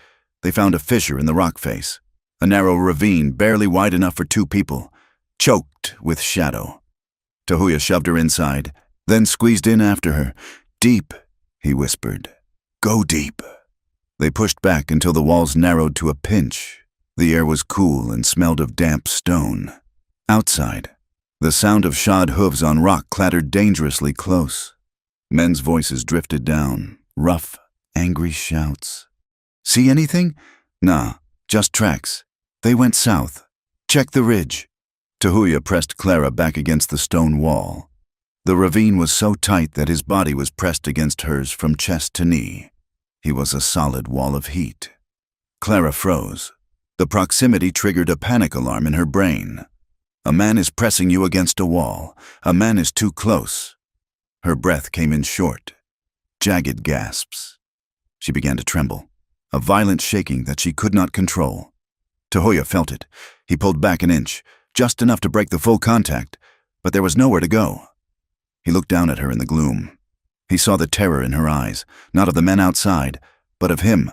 They found a fissure in the rock face, a narrow ravine barely wide enough for 2 people, choked with shadow. Tahuya shoved her inside, then squeezed in after her. "Deep," he whispered. "Go deep." They pushed back until the walls narrowed to a pinch. The air was cool and smelled of damp stone. Outside, the sound of shod hooves on rock clattered dangerously close. Men's voices drifted down, rough, angry shouts. "See anything?" "Nah, just tracks. They went south. Check the ridge." Tahuya pressed Clara back against the stone wall. The ravine was so tight that his body was pressed against hers from chest to knee. He was a solid wall of heat. Clara froze. The proximity triggered a panic alarm in her brain. A man is pressing you against a wall. A man is too close. Her breath came in short, jagged gasps. She began to tremble, a violent shaking that she could not control. Tahuya felt it. He pulled back an inch, just enough to break the full contact, but there was nowhere to go. He looked down at her in the gloom. He saw the terror in her eyes, not of the men outside, but of him.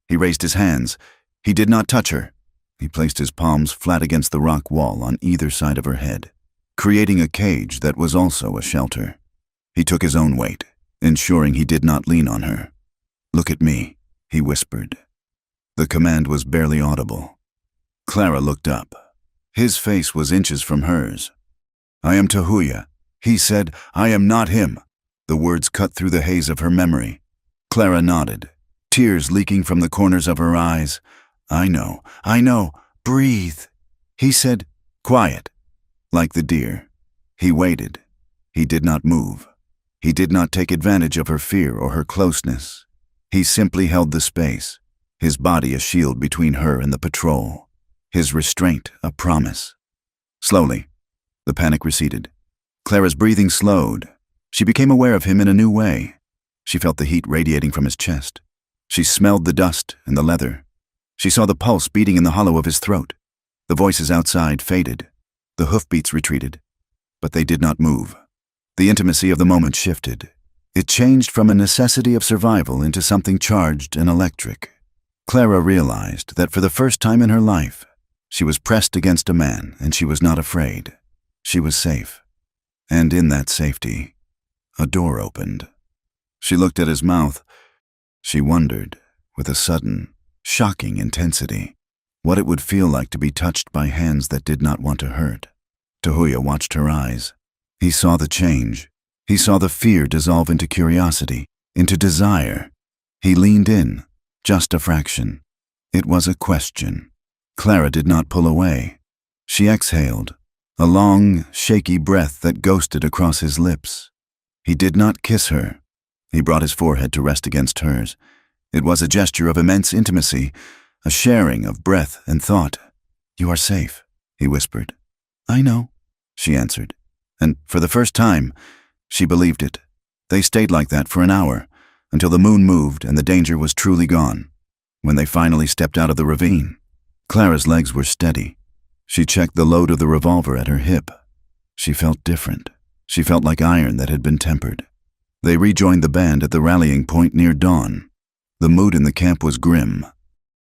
He raised his hands. He did not touch her. He placed his palms flat against the rock wall on either side of her head, creating a cage that was also a shelter. He took his own weight, ensuring he did not lean on her. "Look at me," he whispered. The command was barely audible. Clara looked up. His face was inches from hers. "I am Tahuya," he said. "I am not him." The words cut through the haze of her memory. Clara nodded, tears leaking from the corners of her eyes. I know. Breathe." He said, "Quiet." Like the deer. He waited. He did not move. He did not take advantage of her fear or her closeness. He simply held the space, his body a shield between her and the patrol, his restraint a promise. Slowly, the panic receded. Clara's breathing slowed. She became aware of him in a new way. She felt the heat radiating from his chest. She smelled the dust and the leather. She saw the pulse beating in the hollow of his throat. The voices outside faded. The hoofbeats retreated. But they did not move. The intimacy of the moment shifted. It changed from a necessity of survival into something charged and electric. Clara realized that for the first time in her life, she was pressed against a man and she was not afraid. She was safe. And in that safety, a door opened. She looked at his mouth. She wondered, with a sudden, shocking intensity, what it would feel like to be touched by hands that did not want to hurt. Tahuya watched her eyes. He saw the change. He saw the fear dissolve into curiosity, into desire. He leaned in, just a fraction. It was a question. Clara did not pull away. She exhaled, a long, shaky breath that ghosted across his lips. He did not kiss her. He brought his forehead to rest against hers. It was a gesture of immense intimacy, a sharing of breath and thought. "You are safe," he whispered. "I know," she answered. And for the first time, she believed it. They stayed like that for an hour, until the moon moved and the danger was truly gone. When they finally stepped out of the ravine, Clara's legs were steady. She checked the load of the revolver at her hip. She felt different. She felt like iron that had been tempered. They rejoined the band at the rallying point near dawn. The mood in the camp was grim.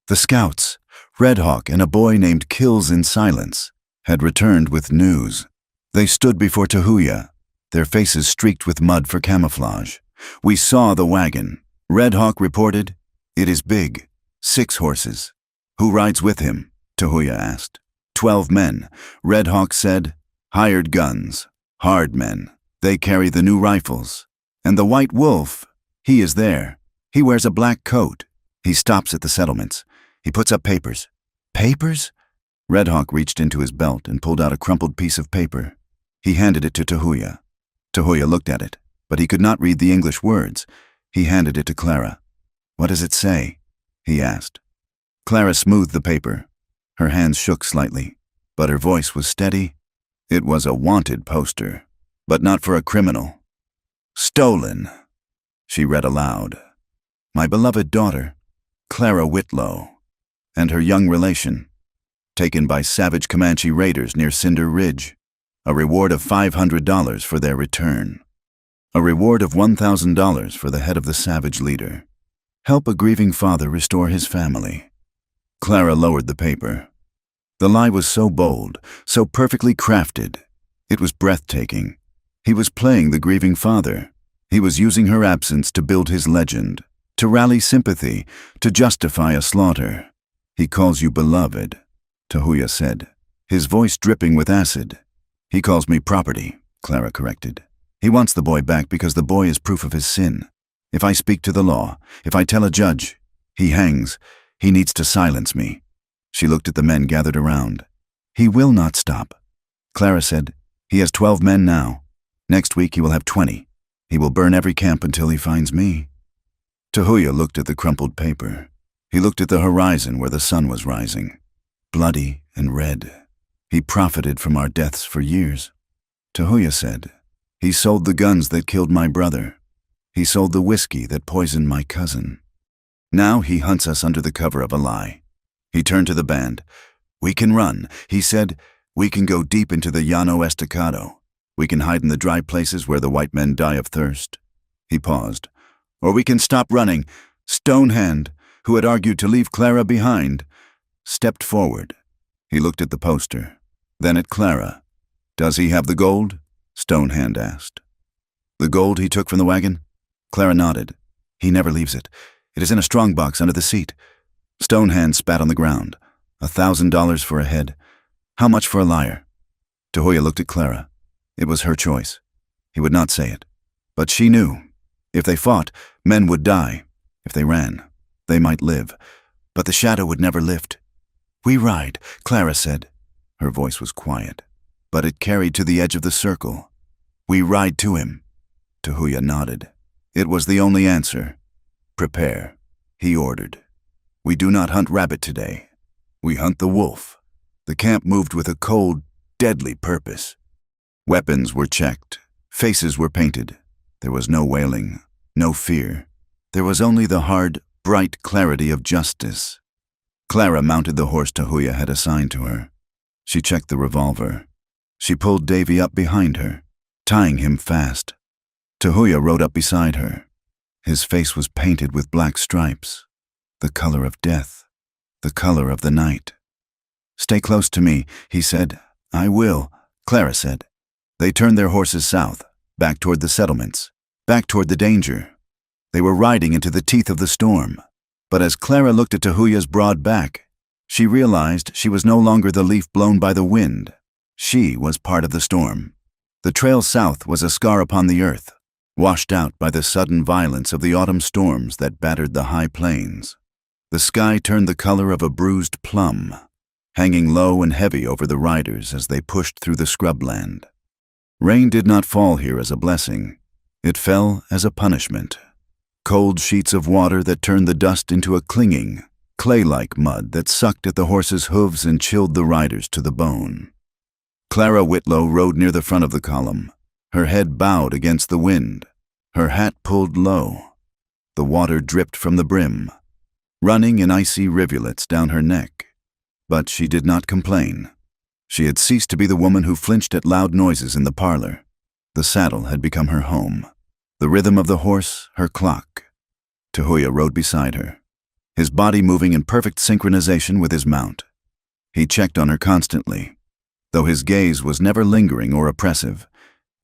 The scouts, Red Hawk and a boy named Kills in Silence, had returned with news. They stood before Tahuya, their faces streaked with mud for camouflage. "We saw the wagon," Red Hawk reported. "It is big. 6 horses. "Who rides with him?" Tahuya asked. 12 men, Red Hawk said. "Hired guns. Hard men. They carry the new rifles. And the White Wolf, he is there. He wears a black coat. He stops at the settlements. He puts up papers." "Papers?" Red Hawk reached into his belt and pulled out a crumpled piece of paper. He handed it to Tahuya. Tahuya looked at it, but he could not read the English words. He handed it to Clara. "What does it say?" he asked. Clara smoothed the paper. Her hands shook slightly, but her voice was steady. It was a wanted poster, but not for a criminal. "Stolen," she read aloud. "My beloved daughter, Clara Whitlow, and her young relation, taken by savage Comanche raiders near Cinder Ridge. A reward of $500 for their return. A reward of $1,000 for the head of the savage leader. Help a grieving father restore his family." Clara lowered the paper. The lie was so bold, so perfectly crafted. It was breathtaking. He was playing the grieving father. He was using her absence to build his legend, to rally sympathy, to justify a slaughter. "He calls you beloved," Tahuya said, his voice dripping with acid. "He calls me property," Clara corrected. "He wants the boy back because the boy is proof of his sin. If I speak to the law, if I tell a judge, he hangs. He needs to silence me." She looked at the men gathered around. "He will not stop," Clara said. "He has 12 men now. Next week he will have 20. He will burn every camp until he finds me." Tahuya looked at the crumpled paper. He looked at the horizon where the sun was rising, bloody and red. "He profited from our deaths for years," Tahuya said. "He sold the guns that killed my brother. He sold the whiskey that poisoned my cousin. Now he hunts us under the cover of a lie." He turned to the band. "We can run," he said. "We can go deep into the Llano Estacado. We can hide in the dry places where the white men die of thirst." He paused. "Or we can stop running." Stonehand, who had argued to leave Clara behind, stepped forward. He looked at the poster, then at Clara. "Does he have the gold?" Stonehand asked. "The gold he took from the wagon?" Clara nodded. "He never leaves it. It is in a strong box under the seat." Stonehand spat on the ground. $1,000 for a head. How much for a liar? Tahuya looked at Clara. It was her choice. He would not say it. But she knew. If they fought, men would die. If they ran, they might live. But the shadow would never lift. "We ride," Clara said. Her voice was quiet, but it carried to the edge of the circle. "We ride to him." Tahuya nodded. It was the only answer. "Prepare," he ordered. "We do not hunt rabbit today. We hunt the wolf." The camp moved with a cold, deadly purpose. Weapons were checked. Faces were painted. There was no wailing, no fear. There was only the hard, bright clarity of justice. Clara mounted the horse Tahuya had assigned to her. She checked the revolver. She pulled Davy up behind her, tying him fast. Tahuya rode up beside her. His face was painted with black stripes, the color of death, the color of the night. "Stay close to me," he said. "I will," Clara said. They turned their horses south, back toward the settlements, back toward the danger. They were riding into the teeth of the storm. But as Clara looked at Tahuya's broad back, she realized she was no longer the leaf blown by the wind. She was part of the storm. The trail south was a scar upon the earth, washed out by the sudden violence of the autumn storms that battered the high plains. The sky turned the color of a bruised plum, hanging low and heavy over the riders as they pushed through the scrubland. Rain did not fall here as a blessing. It fell as a punishment. Cold sheets of water that turned the dust into a clinging, clay-like mud that sucked at the horses' hooves and chilled the riders to the bone. Clara Whitlow rode near the front of the column, her head bowed against the wind, her hat pulled low. The water dripped from the brim, running in icy rivulets down her neck. But she did not complain. She had ceased to be the woman who flinched at loud noises in the parlor. The saddle had become her home. The rhythm of the horse, her clock. Tahuya rode beside her, his body moving in perfect synchronization with his mount. He checked on her constantly. Though his gaze was never lingering or oppressive,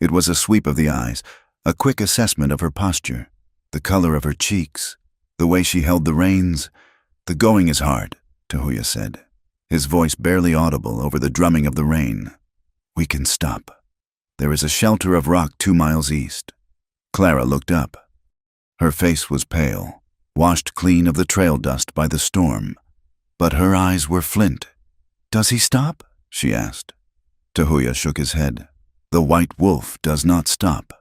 it was a sweep of the eyes, a quick assessment of her posture, the color of her cheeks, the way she held the reins. "The going is hard," Tahuya said, his voice barely audible over the drumming of the rain. "We can stop. There is a shelter of rock 2 miles east." Clara looked up. Her face was pale, washed clean of the trail dust by the storm, but her eyes were flint. "Does he stop?" she asked. Tahuya shook his head. "The white wolf does not stop.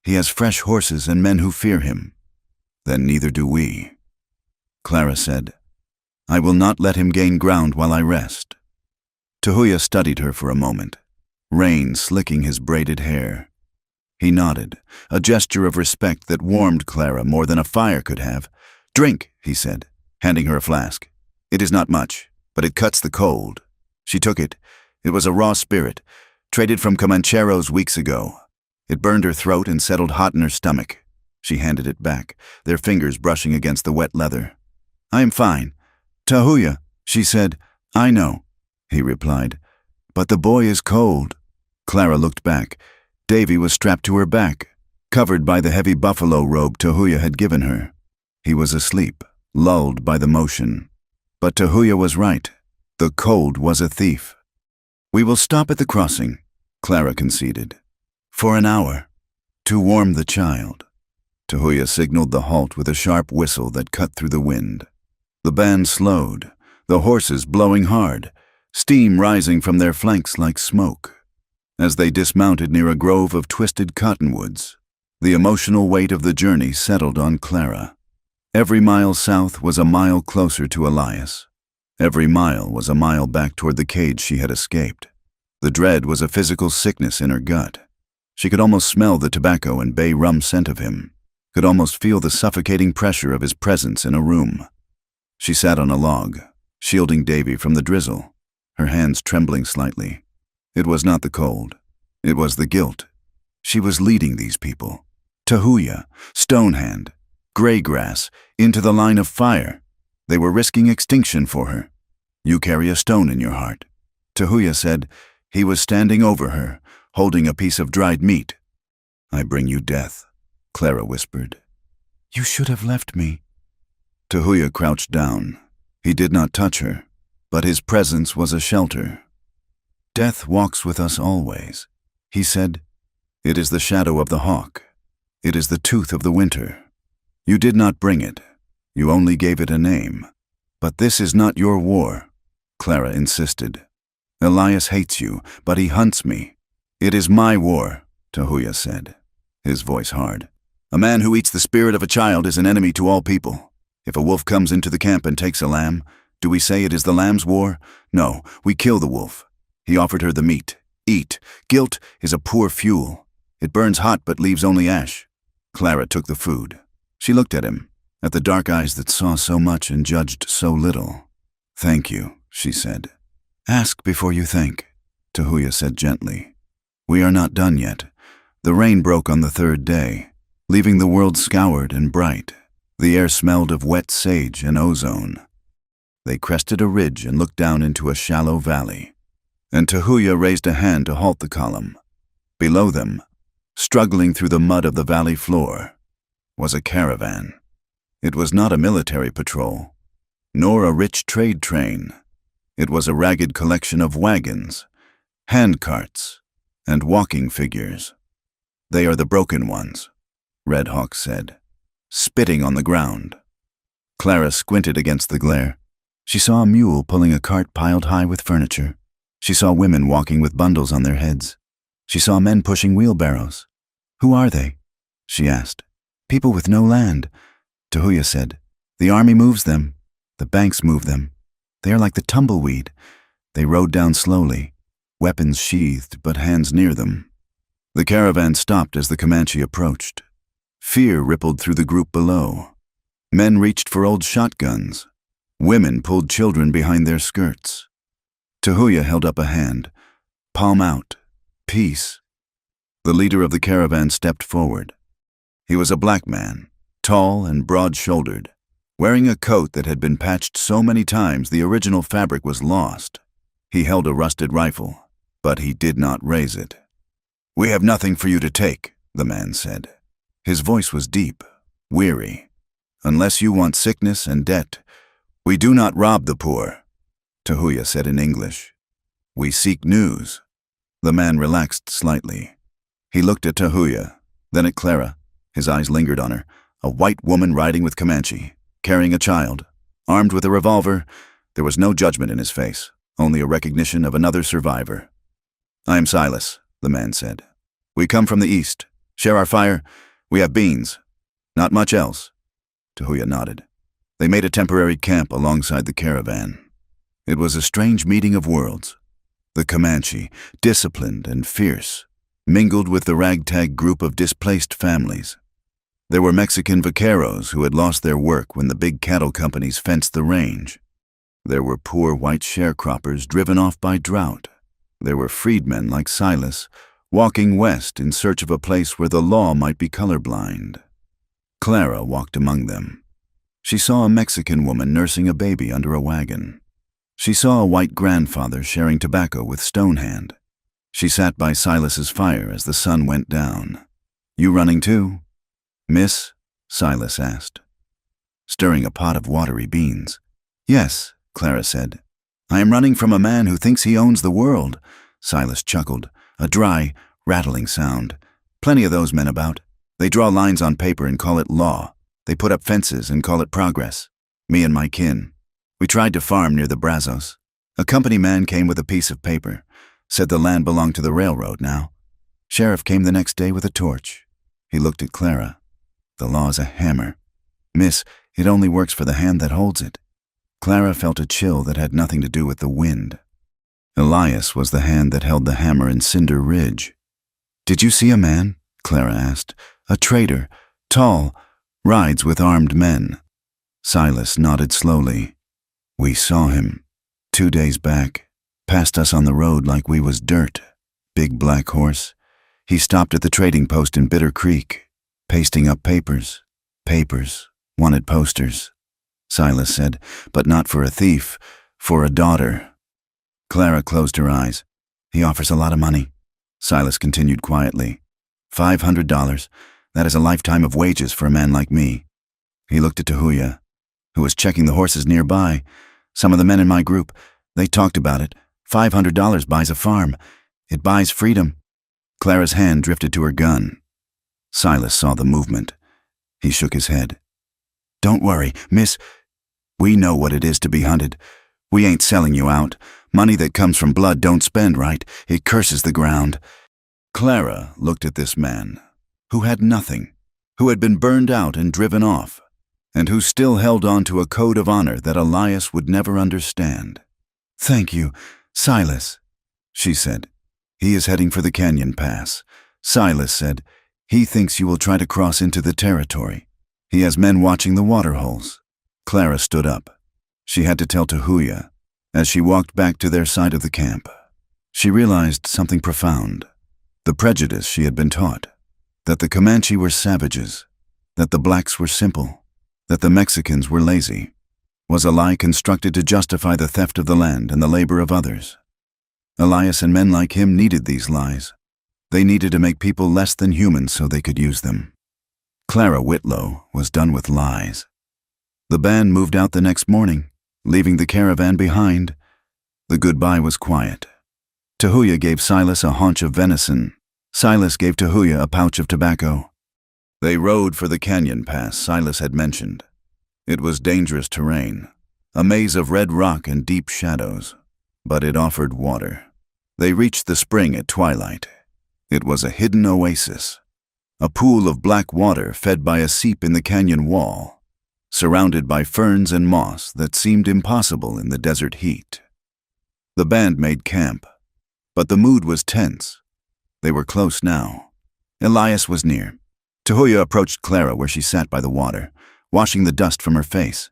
He has fresh horses and men who fear him. Then neither do we." Clara said, "I will not let him gain ground while I rest." Tahuya studied her for a moment, rain slicking his braided hair. He nodded, a gesture of respect that warmed Clara more than a fire could have. "Drink," he said, handing her a flask. "It is not much, but it cuts the cold." She took it. It was a raw spirit, traded from Comancheros weeks ago. It burned her throat and settled hot in her stomach. She handed it back, their fingers brushing against the wet leather. "I am fine." "Tahuya," she said. "I know," he replied. "But the boy is cold." Clara looked back. Davy was strapped to her back, covered by the heavy buffalo robe Tahuya had given her. He was asleep, lulled by the motion. But Tahuya was right. The cold was a thief. "We will stop at the crossing," Clara conceded. "For an hour, to warm the child." Tahuya signaled the halt with a sharp whistle that cut through the wind. The band slowed, the horses blowing hard, steam rising from their flanks like smoke. As they dismounted near a grove of twisted cottonwoods, the emotional weight of the journey settled on Clara. Every mile south was a mile closer to Elias. Every mile was a mile back toward the cage she had escaped. The dread was a physical sickness in her gut. She could almost smell the tobacco and bay rum scent of him, could almost feel the suffocating pressure of his presence in a room. She sat on a log, shielding Davy from the drizzle, her hands trembling slightly. It was not the cold. It was the guilt. She was leading these people, Tahuya, Stonehand, Graygrass, into the line of fire. They were risking extinction for her. "You carry a stone in your heart," Tahuya said. He was standing over her, holding a piece of dried meat. "I bring you death," Clara whispered. "You should have left me." Tahuya crouched down. He did not touch her, but his presence was a shelter. Death walks with us always, he said. It is the shadow of the hawk. It is the tooth of the winter. You did not bring it. You only gave it a name. But this is not your war, Clara insisted. Elias hates you, but he hunts me. It is my war, Tahuya said, his voice hard. A man who eats the spirit of a child is an enemy to all people. If a wolf comes into the camp and takes a lamb, do we say it is the lamb's war? No, we kill the wolf. He offered her the meat. Eat. Guilt is a poor fuel. It burns hot but leaves only ash. Clara took the food. She looked at him, at the dark eyes that saw so much and judged so little. Thank you, she said. Ask before you think, Tahuya said gently. We are not done yet. The rain broke on the third day, leaving the world scoured and bright. The air smelled of wet sage and ozone. They crested a ridge and looked down into a shallow valley, and Tahuya raised a hand to halt the column. Below them, struggling through the mud of the valley floor, was a caravan. It was not a military patrol, nor a rich trade train. It was a ragged collection of wagons, hand carts, and walking figures. They are the broken ones, Red Hawk said, spitting on the ground. Clara squinted against the glare. She saw a mule pulling a cart piled high with furniture. She saw women walking with bundles on their heads. She saw men pushing wheelbarrows. Who are they? She asked. People with no land, Tahuya said. The army moves them. The banks move them. They are like the tumbleweed. They rode down slowly, weapons sheathed but hands near them. The caravan stopped as the Comanche approached. Fear rippled through the group below. Men reached for old shotguns. Women pulled children behind their skirts. Tahuya held up a hand. Palm out. Peace. The leader of the caravan stepped forward. He was a black man, tall and broad-shouldered, wearing a coat that had been patched so many times the original fabric was lost. He held a rusted rifle, but he did not raise it. We have nothing for you to take, the man said. His voice was deep, weary. Unless you want sickness and debt, we do not rob the poor, Tahuya said in English. We seek news. The man relaxed slightly. He looked at Tahuya, then at Clara. His eyes lingered on her. A white woman riding with Comanche, carrying a child, armed with a revolver. There was no judgment in his face, only a recognition of another survivor. I am Silas, the man said. We come from the east. Share our fire. We have beans. Not much else. Tahuya nodded. They made a temporary camp alongside the caravan. It was a strange meeting of worlds. The Comanche, disciplined and fierce, mingled with the ragtag group of displaced families. There were Mexican vaqueros who had lost their work when the big cattle companies fenced the range. There were poor white sharecroppers driven off by drought. There were freedmen like Silas, walking west in search of a place where the law might be colorblind. Clara walked among them. She saw a Mexican woman nursing a baby under a wagon. She saw a white grandfather sharing tobacco with Stonehand. She sat by Silas's fire as the sun went down. You running too? Miss? Silas asked, stirring a pot of watery beans. Yes, Clara said. I am running from a man who thinks he owns the world. Silas chuckled, a dry, rattling sound. Plenty of those men about. They draw lines on paper and call it law. They put up fences and call it progress. Me and my kin. We tried to farm near the Brazos. A company man came with a piece of paper, said the land belonged to the railroad now. Sheriff came the next day with a torch. He looked at Clara. The law is a hammer. Miss, it only works for the hand that holds it. Clara felt a chill that had nothing to do with the wind. Elias was the hand that held the hammer in Cinder Ridge. Did you see a man? Clara asked. A trader, tall, rides with armed men. Silas nodded slowly. We saw him, 2 days back, passed us on the road like we was dirt. Big black horse. He stopped at the trading post in Bitter Creek, pasting up papers. Papers. Wanted posters. Silas said, but not for a thief, for a daughter. Clara closed her eyes. He offers a lot of money. Silas continued quietly. $500. That is a lifetime of wages for a man like me. He looked at Tahuya, who was checking the horses nearby. Some of the men in my group, they talked about it. $500 buys a farm. It buys freedom. Clara's hand drifted to her gun. Silas saw the movement. He shook his head. Don't worry, miss. We know what it is to be hunted. We ain't selling you out. Money that comes from blood don't spend right. It curses the ground. Clara looked at this man, who had nothing, who had been burned out and driven off, and who still held on to a code of honor that Elias would never understand. Thank you, Silas, she said. He is heading for the canyon pass. Silas said, he thinks you will try to cross into the territory. He has men watching the water holes. Clara stood up. She had to tell Tahuya. As she walked back to their side of the camp, she realized something profound. The prejudice she had been taught, that the Comanche were savages, that the blacks were simple, that the Mexicans were lazy, was a lie constructed to justify the theft of the land and the labor of others. Elias and men like him needed these lies. They needed to make people less than human so they could use them. Clara Whitlow was done with lies. The band moved out the next morning, leaving the caravan behind. The goodbye was quiet. Tahuya gave Silas a haunch of venison. Silas gave Tahuya a pouch of tobacco. They rode for the canyon pass Silas had mentioned. It was dangerous terrain, a maze of red rock and deep shadows, but it offered water. They reached the spring at twilight. It was a hidden oasis, a pool of black water fed by a seep in the canyon wall, surrounded by ferns and moss that seemed impossible in the desert heat. The band made camp, but the mood was tense. They were close now. Elias was near. Tahuya approached Clara where she sat by the water, washing the dust from her face.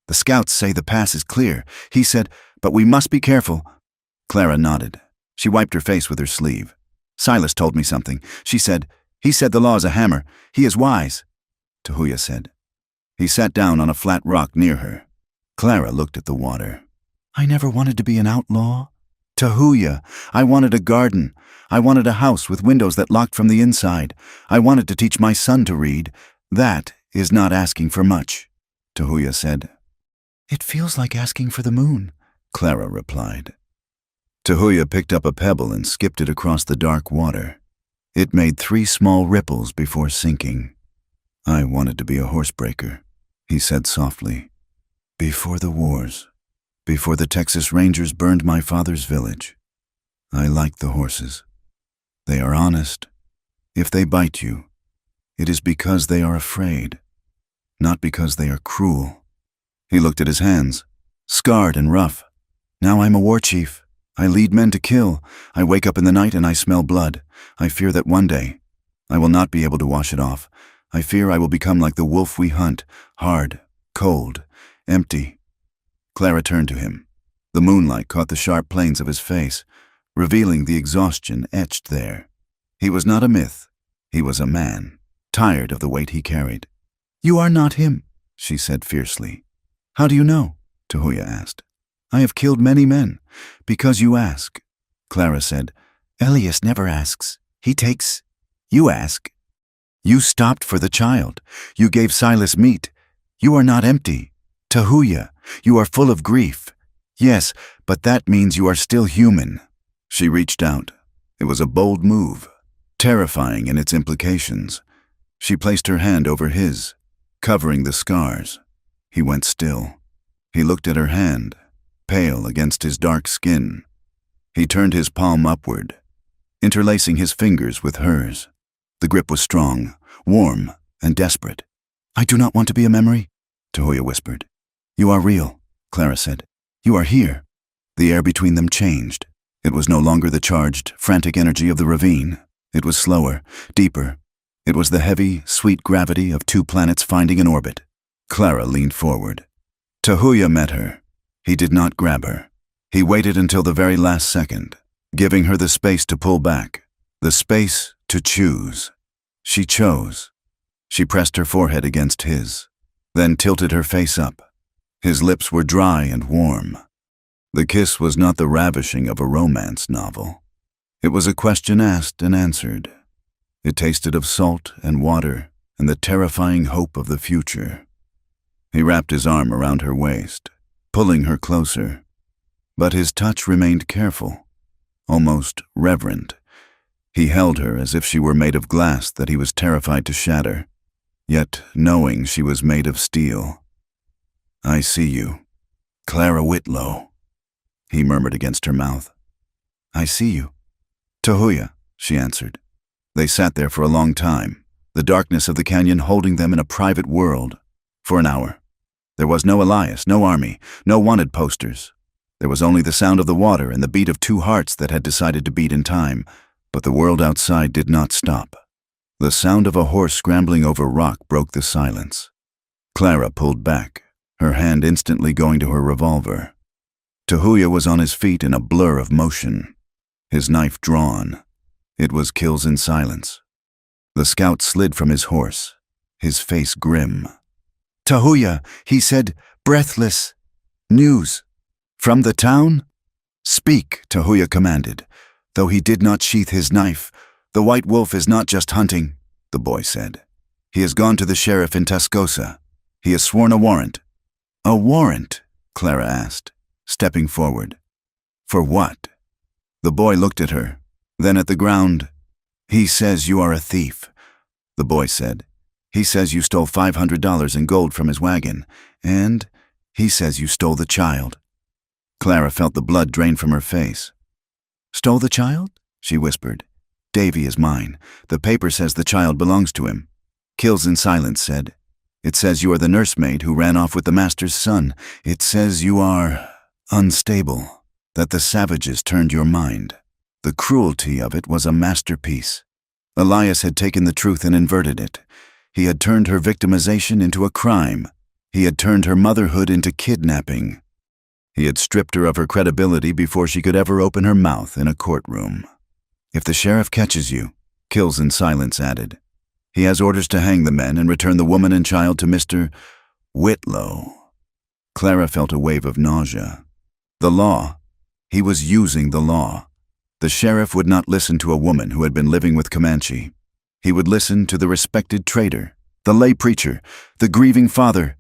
The scouts say the pass is clear, he said, but we must be careful. Clara nodded. She wiped her face with her sleeve. Silas told me something. She said, he said the law is a hammer. He is wise, Tahuya said. He sat down on a flat rock near her. Clara looked at the water. I never wanted to be an outlaw. Tahuya, I wanted a garden. I wanted a house with windows that locked from the inside. I wanted to teach my son to read. That is not asking for much, Tahuya said. It feels like asking for the moon, Clara replied. Tahuya picked up a pebble and skipped it across the dark water. It made 3 small ripples before sinking. I wanted to be a horsebreaker, he said softly. Before the wars, before the Texas Rangers burned my father's village. I liked the horses. They are honest. If they bite you, it is because they are afraid, not because they are cruel. He looked at his hands, scarred and rough. Now I'm a war chief. I lead men to kill. I wake up in the night and I smell blood. I fear that one day I will not be able to wash it off. I fear I will become like the wolf we hunt, hard, cold, empty. Clara turned to him. The moonlight caught the sharp planes of his face, revealing the exhaustion etched there. He was not a myth. He was a man, tired of the weight he carried. You are not him, she said fiercely. How do you know? Tahuya asked. I have killed many men. Because you ask, Clara said. Elias never asks. He takes. You ask. You stopped for the child. You gave Silas meat. You are not empty. Tahuya, you are full of grief. Yes, but that means you are still human. She reached out. It was a bold move, terrifying in its implications. She placed her hand over his, covering the scars. He went still. He looked at her hand, pale against his dark skin. He turned his palm upward, interlacing his fingers with hers. The grip was strong, warm, and desperate. I do not want to be a memory, Tahuya whispered. You are real, Clara said. You are here. The air between them changed. It was no longer the charged, frantic energy of the ravine. It was slower, deeper. It was the heavy, sweet gravity of 2 planets finding an orbit. Clara leaned forward. Tahuya met her. He did not grab her. He waited until the very last second, giving her the space to pull back, the space to choose. She chose. She pressed her forehead against his, then tilted her face up. His lips were dry and warm. The kiss was not the ravishing of a romance novel. It was a question asked and answered. It tasted of salt and water and the terrifying hope of the future. He wrapped his arm around her waist, pulling her closer. But his touch remained careful, almost reverent. He held her as if she were made of glass that he was terrified to shatter, yet knowing she was made of steel. "I see you, Clara Whitlow," he murmured against her mouth. "I see you." "Tahuya," she answered. They sat there for a long time, the darkness of the canyon holding them in a private world, for an hour. There was no Elias, no army, no wanted posters. There was only the sound of the water and the beat of two hearts that had decided to beat in time, but the world outside did not stop. The sound of a horse scrambling over rock broke the silence. Clara pulled back, her hand instantly going to her revolver. Tahuya was on his feet in a blur of motion, his knife drawn. It was kills in silence. The scout slid from his horse, his face grim. "Tahuya," he said, breathless. "News. From the town?" "Speak," Tahuya commanded. Though he did not sheath his knife, "The white wolf is not just hunting," the boy said. "He has gone to the sheriff in Tascosa. He has sworn a warrant." "A warrant?" Clara asked, stepping forward. "For what?" The boy looked at her, then at the ground. "He says you are a thief," the boy said. "He says you stole $500 in gold from his wagon, and he says you stole the child." Clara felt the blood drain from her face. "Stole the child?" she whispered. "Davy is mine. The paper says the child belongs to him." Kills in Silence said. "It says you are the nursemaid who ran off with the master's son. It says you are unstable, that the savages turned your mind. The cruelty of it was a masterpiece. Elias had taken the truth and inverted it. He had turned her victimization into a crime. He had turned her motherhood into kidnapping. He had stripped her of her credibility before she could ever open her mouth in a courtroom. "If the sheriff catches you," Kills in Silence added, "he has orders to hang the men and return the woman and child to Mr. Whitlow." Clara felt a wave of nausea. The law. He was using the law. The sheriff would not listen to a woman who had been living with Comanche. He would listen to the respected trader, the lay preacher, the grieving father.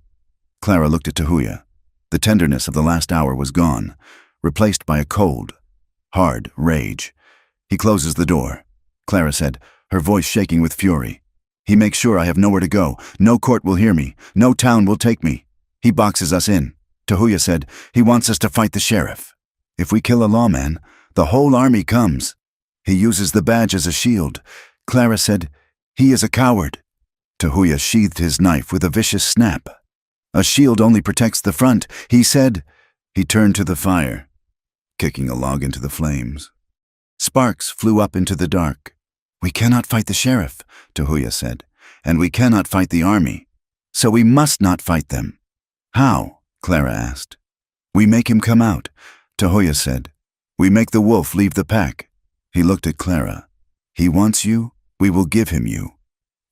Clara looked at Tahuya. The tenderness of the last hour was gone, replaced by a cold, hard rage. "He closes the door," Clara said, her voice shaking with fury. "He makes sure I have nowhere to go. No court will hear me. No town will take me. He boxes us in." Tahuya said, "He wants us to fight the sheriff. If we kill a lawman, the whole army comes. He uses the badge as a shield." Clara said, "He is a coward." Tahuya sheathed his knife with a vicious snap. "A shield only protects the front," he said. He turned to the fire, kicking a log into the flames. Sparks flew up into the dark. "We cannot fight the sheriff," Tahuya said, "and we cannot fight the army. So we must not fight them." "How?" Clara asked. "We make him come out," Tahuya said. "We make the wolf leave the pack." He looked at Clara. "He wants you, we will give him you."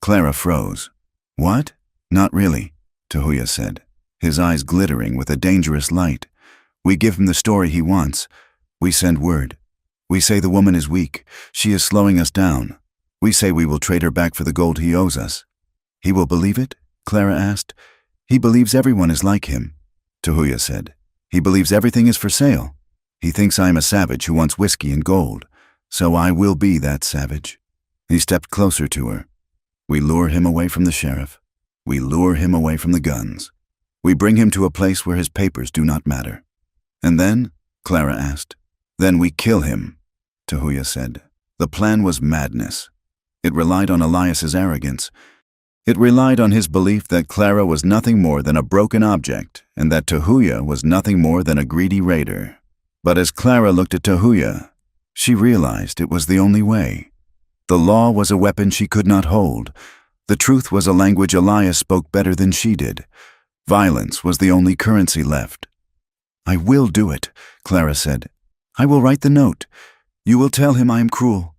Clara froze. "What?" "Not really," Tahuya said, his eyes glittering with a dangerous light. "We give him the story he wants. We send word. We say the woman is weak. She is slowing us down. We say we will trade her back for the gold he owes us." "He will believe it?" Clara asked. "He believes everyone is like him," Tahuya said. "He believes everything is for sale. He thinks I am a savage who wants whiskey and gold, so I will be that savage." He stepped closer to her. "We lure him away from the sheriff. We lure him away from the guns. We bring him to a place where his papers do not matter." "And then?" Clara asked. "Then we kill him," Tahuya said. The plan was madness. It relied on Elias's arrogance. It relied on his belief that Clara was nothing more than a broken object and that Tahuya was nothing more than a greedy raider. But as Clara looked at Tahuya, she realized it was the only way. The law was a weapon she could not hold. The truth was a language Elias spoke better than she did. Violence was the only currency left. "I will do it," Clara said. "I will write the note. You will tell him I am cruel,"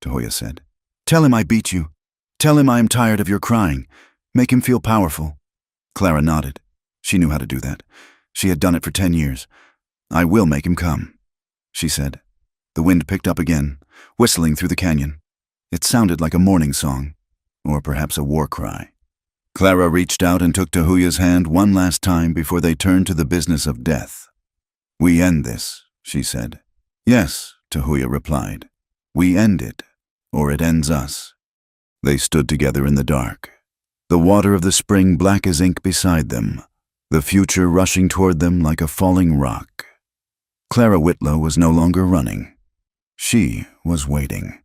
Tahuya said. "Tell him I beat you. Tell him I am tired of your crying. Make him feel powerful." Clara nodded. She knew how to do that. She had done it for 10 years. "I will make him come," she said. The wind picked up again, whistling through the canyon. It sounded like a mourning song, or perhaps a war cry. Clara reached out and took Tahuya's hand one last time before they turned to the business of death. "We end this," she said. "Yes," Tahuya replied. "We end it, or it ends us." They stood together in the dark, the water of the spring black as ink beside them, the future rushing toward them like a falling rock. Clara Whitlow was no longer running. She was waiting,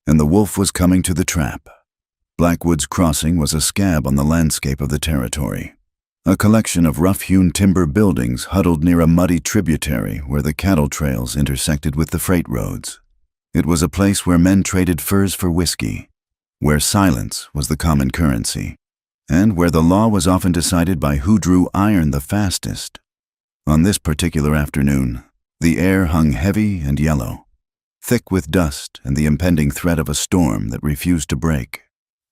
and the wolf was coming to the trap. Blackwood's Crossing was a scab on the landscape of the territory, a collection of rough-hewn timber buildings huddled near a muddy tributary where the cattle trails intersected with the freight roads. It was a place where men traded furs for whiskey, where silence was the common currency, and where the law was often decided by who drew iron the fastest. On this particular afternoon, the air hung heavy and yellow, thick with dust and the impending threat of a storm that refused to break.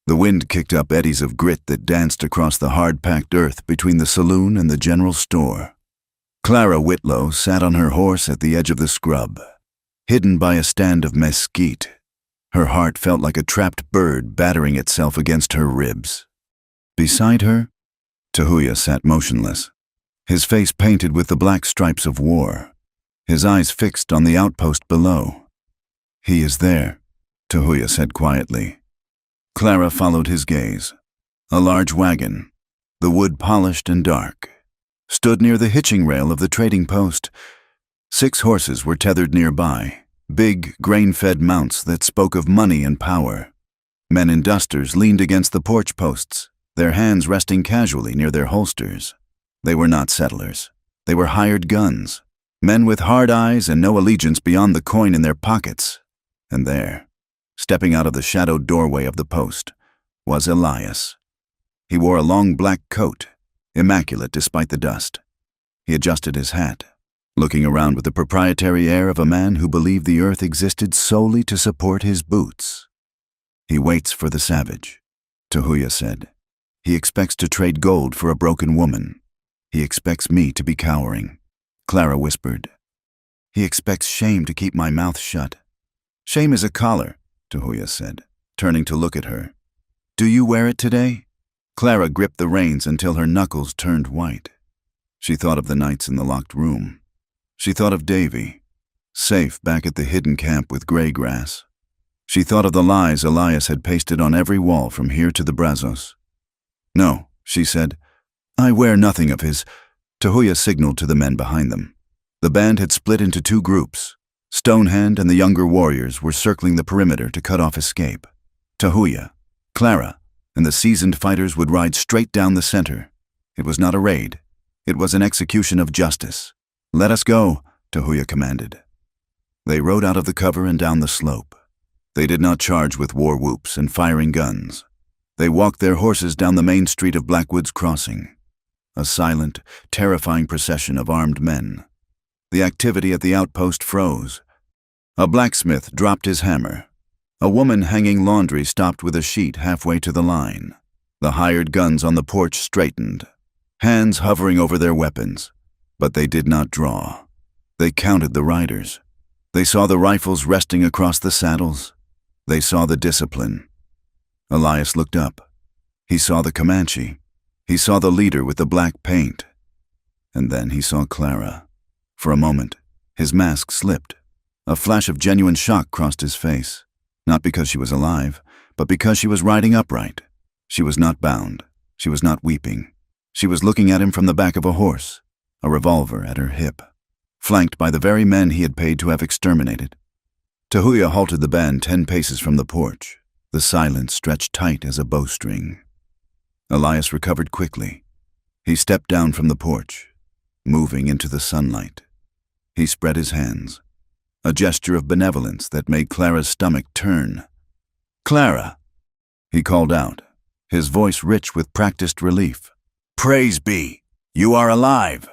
The wind kicked up eddies of grit that danced across the hard-packed earth between the saloon and the general store. Clara Whitlow sat on her horse at the edge of the scrub, hidden by a stand of mesquite. Her heart felt like a trapped bird battering itself against her ribs. Beside her, Tahuya sat motionless, his face painted with the black stripes of war, his eyes fixed on the outpost below. "He is there," Tahuya said quietly. Clara followed his gaze. A large wagon, the wood polished and dark, stood near the hitching rail of the trading post. 6 horses were tethered nearby, big, grain-fed mounts that spoke of money and power. Men in dusters leaned against the porch posts, their hands resting casually near their holsters. They were not settlers. They were hired guns, men with hard eyes and no allegiance beyond the coin in their pockets. And there, stepping out of the shadowed doorway of the post, was Elias. He wore a long black coat, immaculate despite the dust. He adjusted his hat, looking around with the proprietary air of a man who believed the earth existed solely to support his boots. "He waits for the savage," Tahuya said. "He expects to trade gold for a broken woman. He expects me to be cowering," Clara whispered. "He expects shame to keep my mouth shut." "Shame is a collar," Tahuya said, turning to look at her. "Do you wear it today?" Clara gripped the reins until her knuckles turned white. She thought of the nights in the locked room. She thought of Davy, safe back at the hidden camp with gray grass. She thought of the lies Elias had pasted on every wall from here to the Brazos. "No," she said. "I wear nothing of his." Tahuya signaled to the men behind them. The band had split into 2 groups. Stonehand and the younger warriors were circling the perimeter to cut off escape. Tahuya, Clara, and the seasoned fighters would ride straight down the center. It was not a raid. It was an execution of justice. "Let us go," Tahuya commanded. They rode out of the cover and down the slope. They did not charge with war whoops and firing guns. They walked their horses down the main street of Blackwood's Crossing, a silent, terrifying procession of armed men. The activity at the outpost froze. A blacksmith dropped his hammer. A woman hanging laundry stopped with a sheet halfway to the line. The hired guns on the porch straightened, hands hovering over their weapons, but they did not draw. They counted the riders. They saw the rifles resting across the saddles. They saw the discipline. Elias looked up. He saw the Comanche. He saw the leader with the black paint. And then he saw Clara. For a moment, his mask slipped. A flash of genuine shock crossed his face, not because she was alive, but because she was riding upright. She was not bound. She was not weeping. She was looking at him from the back of a horse, a revolver at her hip, flanked by the very men he had paid to have exterminated. Tahuya halted the band 10 paces from the porch, the silence stretched tight as a bowstring. Elias recovered quickly. He stepped down from the porch, moving into the sunlight. He spread his hands, a gesture of benevolence that made Clara's stomach turn. "Clara," he called out, his voice rich with practiced relief. "Praise be, you are alive."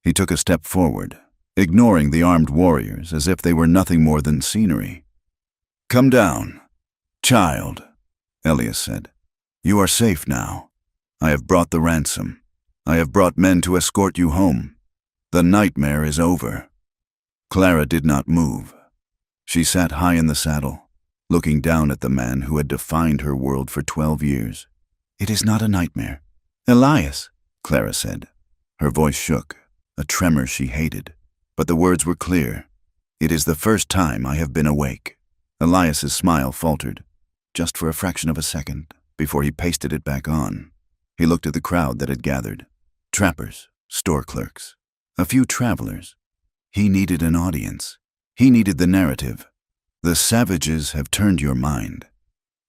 He took a step forward, ignoring the armed warriors as if they were nothing more than scenery. "Come down, child," Elias said. "You are safe now. I have brought the ransom. I have brought men to escort you home. The nightmare is over." Clara did not move. She sat high in the saddle, looking down at the man who had defined her world for 12 years. "It is not a nightmare," Elias, Clara said. Her voice shook, a tremor she hated, but the words were clear. It is the first time I have been awake. Elias's smile faltered, just for a fraction of a second, before he pasted it back on. He looked at the crowd that had gathered. Trappers, store clerks, a few travelers. He needed an audience. He needed the narrative. The savages have turned your mind,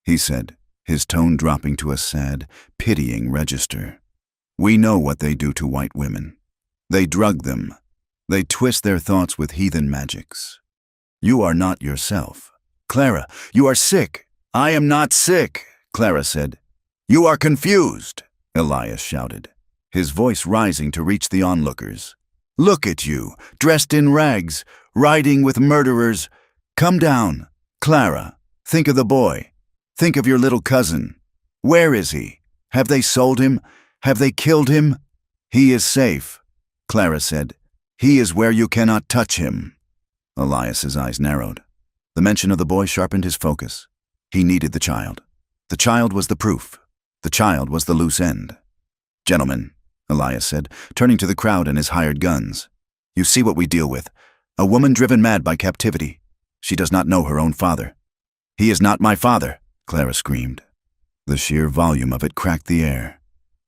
he said, his tone dropping to a sad, pitying register. We know what they do to white women. They drug them. They twist their thoughts with heathen magics. You are not yourself. Clara, you are sick. I am not sick, Clara said. You are confused, Elias shouted, his voice rising to reach the onlookers. Look at you, dressed in rags, riding with murderers. Come down. Clara, think of the boy. Think of your little cousin. Where is he? Have they sold him? Have they killed him? He is safe, Clara said. He is where you cannot touch him. Elias's eyes narrowed. The mention of the boy sharpened his focus. He needed the child. The child was the proof. The child was the loose end. Gentlemen, Elias said, turning to the crowd and his hired guns. You see what we deal with. A woman driven mad by captivity. She does not know her own father. He is not my father, Clara screamed. The sheer volume of it cracked the air.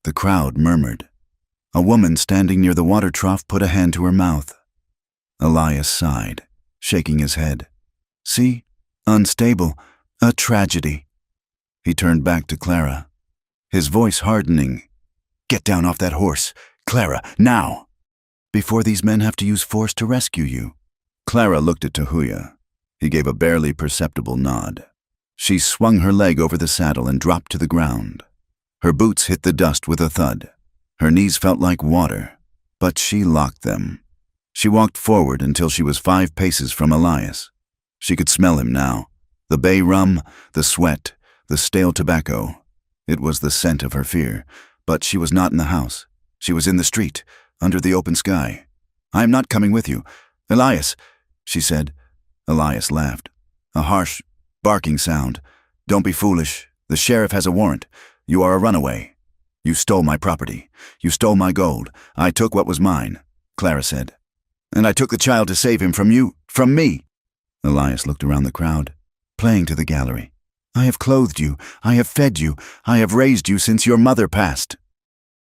The crowd murmured. A woman standing near the water trough put a hand to her mouth. Elias sighed, shaking his head. See? Unstable. A tragedy. He turned back to Clara, his voice hardening. Get down off that horse. Clara, now! Before these men have to use force to rescue you. Clara looked at Tahuya. He gave a barely perceptible nod. She swung her leg over the saddle and dropped to the ground. Her boots hit the dust with a thud. Her knees felt like water, but she locked them. She walked forward until she was 5 paces from Elias. She could smell him now. The bay rum, the sweat, the stale tobacco. It was the scent of her fear, but she was not in the house. She was in the street, under the open sky. I am not coming with you. Elias, she said. Elias laughed. A harsh, barking sound. Don't be foolish. The sheriff has a warrant. You are a runaway. You stole my property. You stole my gold. I took what was mine, Clara said. And I took the child to save him from you, from me. Elias looked around the crowd, playing to the gallery. I have clothed you. I have fed you. I have raised you since your mother passed.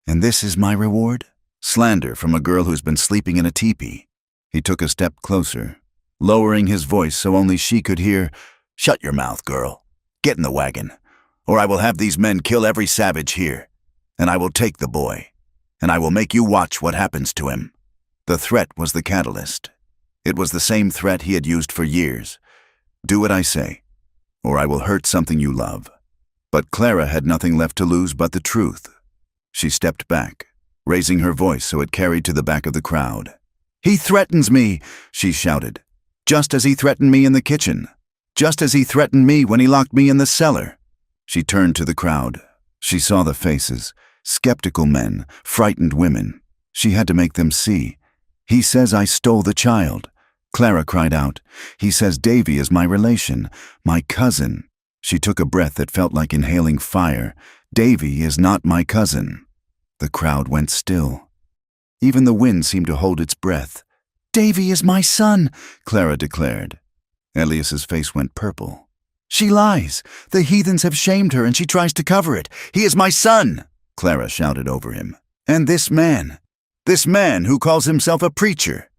And this is my reward? Slander from a girl who's been sleeping in a teepee. He took a step closer, lowering his voice so only she could hear, Shut your mouth, girl. Get in the wagon, or I will have these men kill every savage here. And I will take the boy, and I will make you watch what happens to him. The threat was the catalyst. It was the same threat he had used for years. Do what I say, or I will hurt something you love. But Clara had nothing left to lose but the truth. She stepped back, raising her voice so it carried to the back of the crowd. He threatens me, she shouted, just as he threatened me in the kitchen, just as he threatened me when he locked me in the cellar. She turned to the crowd. She saw the faces, skeptical men, frightened women. She had to make them see. He says I stole the child. Clara cried out. He says Davy is my relation, my cousin. She took a breath that felt like inhaling fire. Davy is not my cousin. The crowd went still. Even the wind seemed to hold its breath. Davy is my son, Clara declared. Elias's face went purple. She lies. The heathens have shamed her and she tries to cover it. He is my son, Clara shouted over him. And this man who calls himself a preacher,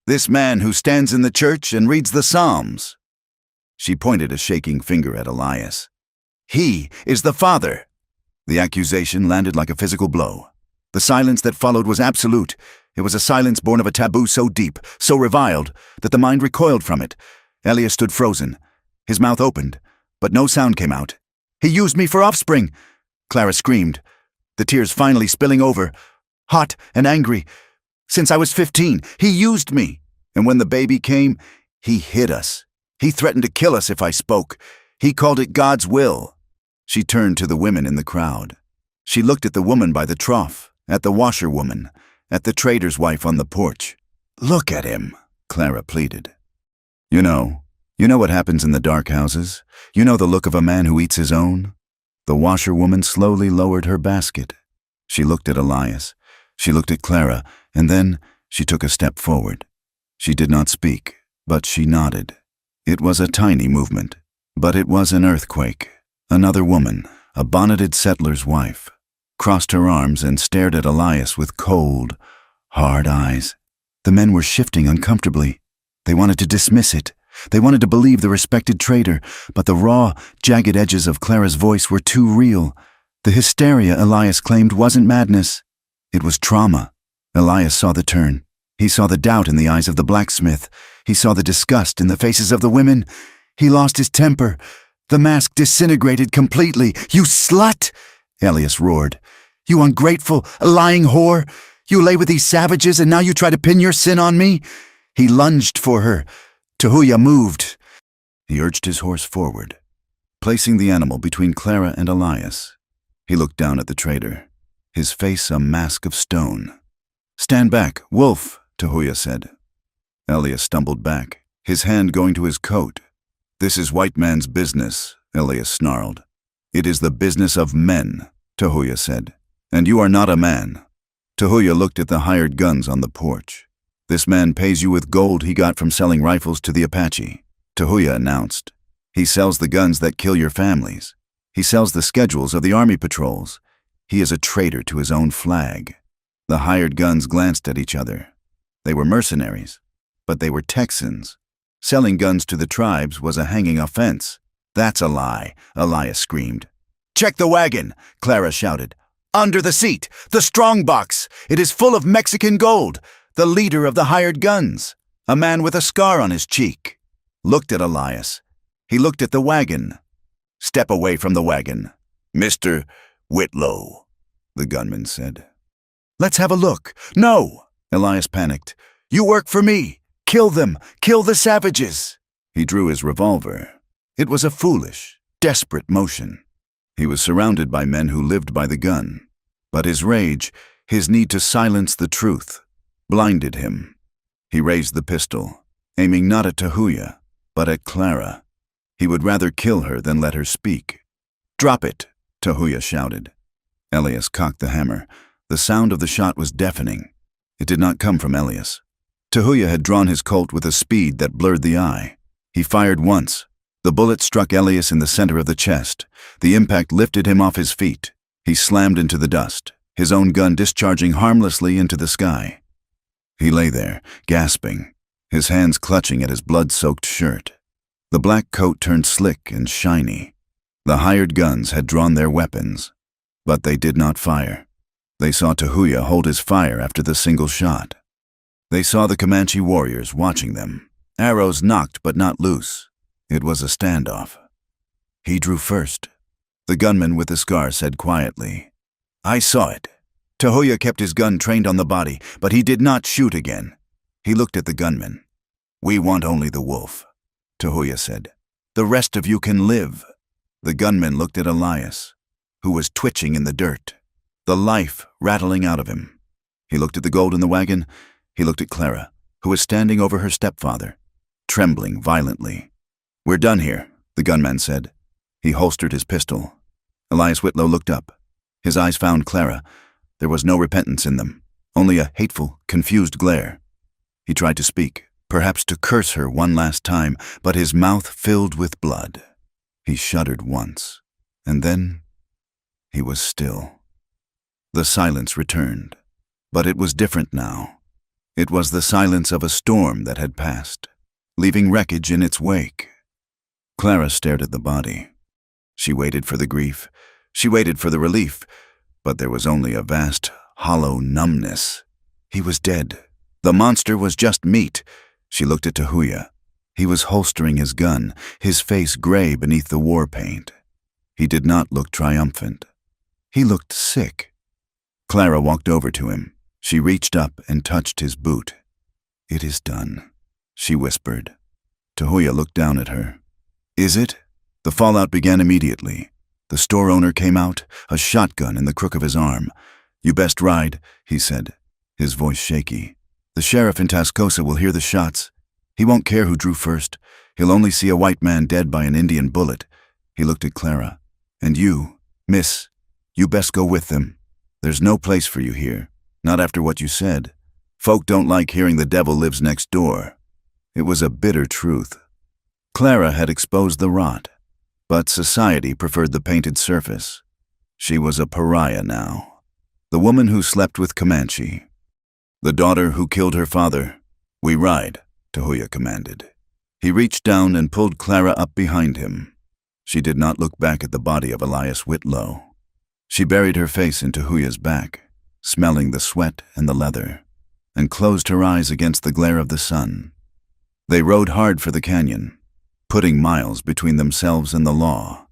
this man who stands in the church and reads the Psalms. She pointed a shaking finger at Elias. He is the father. The accusation landed like a physical blow. The silence that followed was absolute. It was a silence born of a taboo so deep, so reviled, that the mind recoiled from it. Elias stood frozen. His mouth opened, but no sound came out. He used me for offspring, Clara screamed, the tears finally spilling over. Hot and angry. Since I was 15, he used me. And when the baby came, he hid us. He threatened to kill us if I spoke. He called it God's will. She turned to the women in the crowd. She looked at the woman by the trough, at the washerwoman, at the trader's wife on the porch. Look at him, Clara pleaded. You know what happens in the dark houses? You know the look of a man who eats his own? The washerwoman slowly lowered her basket. She looked at Elias. She looked at Clara, and then she took a step forward. She did not speak, but she nodded. It was a tiny movement, but it was an earthquake. Another woman, a bonneted settler's wife, crossed her arms and stared at Elias with cold, hard eyes. The men were shifting uncomfortably. They wanted to dismiss it. They wanted to believe the respected trader, but the raw, jagged edges of Clara's voice were too real. The hysteria Elias claimed wasn't madness. It was trauma. Elias saw the turn. He saw the doubt in the eyes of the blacksmith. He saw the disgust in the faces of the women. He lost his temper. The mask disintegrated completely. "You slut!" Elias roared. "You ungrateful, lying whore! You lay with these savages and now you try to pin your sin on me?" He lunged for her. Tahuya moved. He urged his horse forward, placing the animal between Clara and Elias. He looked down at the trader, his face a mask of stone. "Stand back, wolf," Tahuya said. Elias stumbled back, his hand going to his coat. "This is white man's business," Elias snarled. "It is the business of men," Tahuya said. "And you are not a man." Tahuya looked at the hired guns on the porch. "This man pays you with gold he got from selling rifles to the Apache," Tahuya announced. "He sells the guns that kill your families. He sells the schedules of the army patrols. He is a traitor to his own flag." The hired guns glanced at each other. They were mercenaries, but they were Texans. Selling guns to the tribes was a hanging offense. "That's a lie," Elias screamed. "Check the wagon," Clara shouted. "Under the seat, the strong box. It is full of Mexican gold." The leader of the hired guns, a man with a scar on his cheek, looked at Elias. He looked at the wagon. "Step away from the wagon, Mr. Whitlow," the gunman said. "Let's have a look." "No!" Elias panicked. "You work for me. Kill them. Kill the savages." He drew his revolver. It was a foolish, desperate motion. He was surrounded by men who lived by the gun. But his rage, his need to silence the truth, blinded him. He raised the pistol, aiming not at Tahuya, but at Clara. He would rather kill her than let her speak. "Drop it," Tahuya shouted. Elias cocked the hammer. The sound of the shot was deafening. It did not come from Elias. Tahuya had drawn his Colt with a speed that blurred the eye. He fired once. The bullet struck Elias in the center of the chest. The impact lifted him off his feet. He slammed into the dust, his own gun discharging harmlessly into the sky. He lay there, gasping, his hands clutching at his blood-soaked shirt. The black coat turned slick and shiny. The hired guns had drawn their weapons, but they did not fire. They saw Tahuya hold his fire after the single shot. They saw the Comanche warriors watching them, arrows nocked but not loose. It was a standoff. He drew first. The gunman with the scar said quietly, "I saw it." Tahuya kept his gun trained on the body, but he did not shoot again. He looked at the gunman. "We want only the wolf," Tahuya said. "The rest of you can live." The gunman looked at Elias, who was twitching in the dirt, the life rattling out of him. He looked at the gold in the wagon. He looked at Clara, who was standing over her stepfather, trembling violently. "We're done here," the gunman said. He holstered his pistol. Elias Whitlow looked up. His eyes found Clara. There was no repentance in them, only a hateful, confused glare. He tried to speak, perhaps to curse her one last time, but his mouth filled with blood. He shuddered once, and then he was still. The silence returned, but it was different now. It was the silence of a storm that had passed, leaving wreckage in its wake. Clara stared at the body. She waited for the grief. She waited for the relief. But there was only a vast, hollow numbness. He was dead. The monster was just meat. She looked at Tahuya. He was holstering his gun, his face gray beneath the war paint. He did not look triumphant. He looked sick. Clara walked over to him. She reached up and touched his boot. "It is done," she whispered. Tahuya looked down at her. "Is it?" The fallout began immediately. The store owner came out, a shotgun in the crook of his arm. "You best ride," he said, his voice shaky. "The sheriff in Tascosa will hear the shots. He won't care who drew first. He'll only see a white man dead by an Indian bullet." He looked at Clara. "And you, miss, you best go with them. There's no place for you here, not after what you said. Folk don't like hearing the devil lives next door. It was a bitter truth. Clara had exposed the rot, but society preferred the painted surface. She was a pariah now. The woman who slept with Comanche. The daughter who killed her father. "We ride," Tahuya commanded. He reached down and pulled Clara up behind him. She did not look back at the body of Elias Whitlow. She buried her face in Tahuya's back, smelling the sweat and the leather, and closed her eyes against the glare of the sun. They rode hard for the canyon, putting miles between themselves and the law.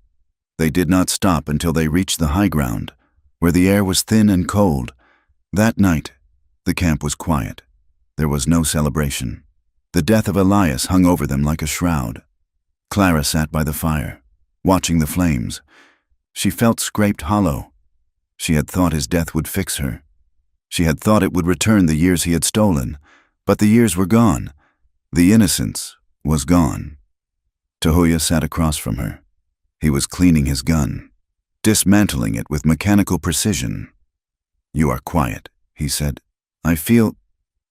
They did not stop until they reached the high ground, where the air was thin and cold. That night, the camp was quiet. There was no celebration. The death of Elias hung over them like a shroud. Clara sat by the fire, watching the flames. She felt scraped hollow. She had thought his death would fix her. She had thought it would return the years he had stolen, but the years were gone. The innocence was gone. Tahuya sat across from her. He was cleaning his gun, dismantling it with mechanical precision. "You are quiet," he said. "I feel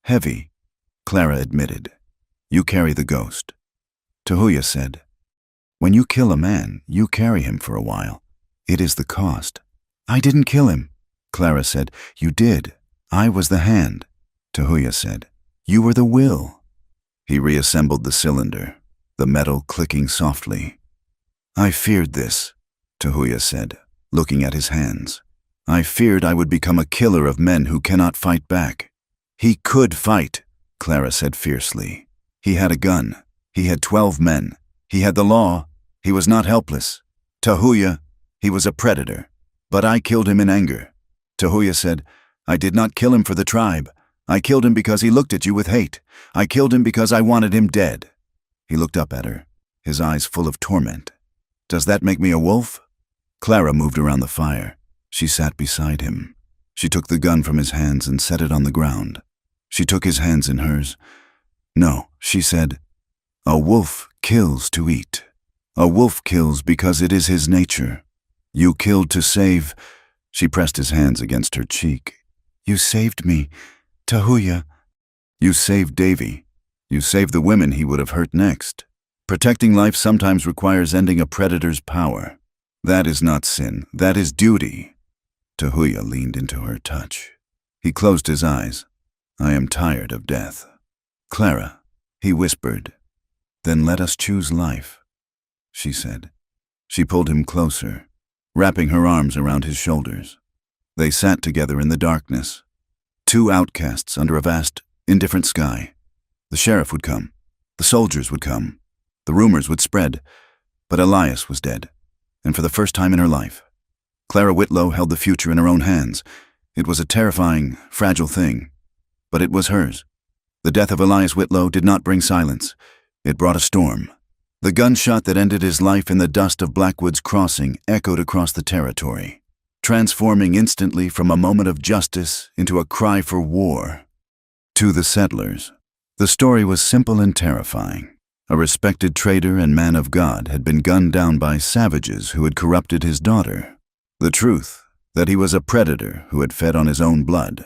heavy," Clara admitted. "You carry the ghost." Tahuya said, "When you kill a man, you carry him for a while. It is the cost." "I didn't kill him," Clara said. "You did. I was the hand." Tahuya said, "You were the will." He reassembled the cylinder, the metal clicking softly. "I feared this," Tahuya said, looking at his hands. "I feared I would become a killer of men who cannot fight back." "He could fight," Clara said fiercely. "He had a gun. He had 12 men. He had the law. He was not helpless. Tahuya, he was a predator. But I killed him in anger." Tahuya said, "I did not kill him for the tribe. I killed him because he looked at you with hate. I killed him because I wanted him dead." He looked up at her, his eyes full of torment. "Does that make me a wolf?" Clara moved around the fire. She sat beside him. She took the gun from his hands and set it on the ground. She took his hands in hers. "No," she said. "A wolf kills to eat. A wolf kills because it is his nature. You killed to save." She pressed his hands against her cheek. "You saved me, Tahuya." "You saved Davy. You saved the women he would have hurt next. Protecting life sometimes requires ending a predator's power. That is not sin. That is duty." Tahuya leaned into her touch. He closed his eyes. "I am tired of death." "Clara," he whispered. "Then let us choose life," she said. She pulled him closer, wrapping her arms around his shoulders. They sat together in the darkness, two outcasts under a vast, indifferent sky. The sheriff would come. The soldiers would come. The rumors would spread. But Elias was dead, and for the first time in her life. Clara Whitlow held the future in her own hands. It was a terrifying, fragile thing, but it was hers. The death of Elias Whitlow did not bring silence. It brought a storm. The gunshot that ended his life in the dust of Blackwood's Crossing echoed across the territory, transforming instantly from a moment of justice into a cry for war. To the settlers, the story was simple and terrifying. A respected trader and man of God had been gunned down by savages who had corrupted his daughter. The truth, that he was a predator who had fed on his own blood,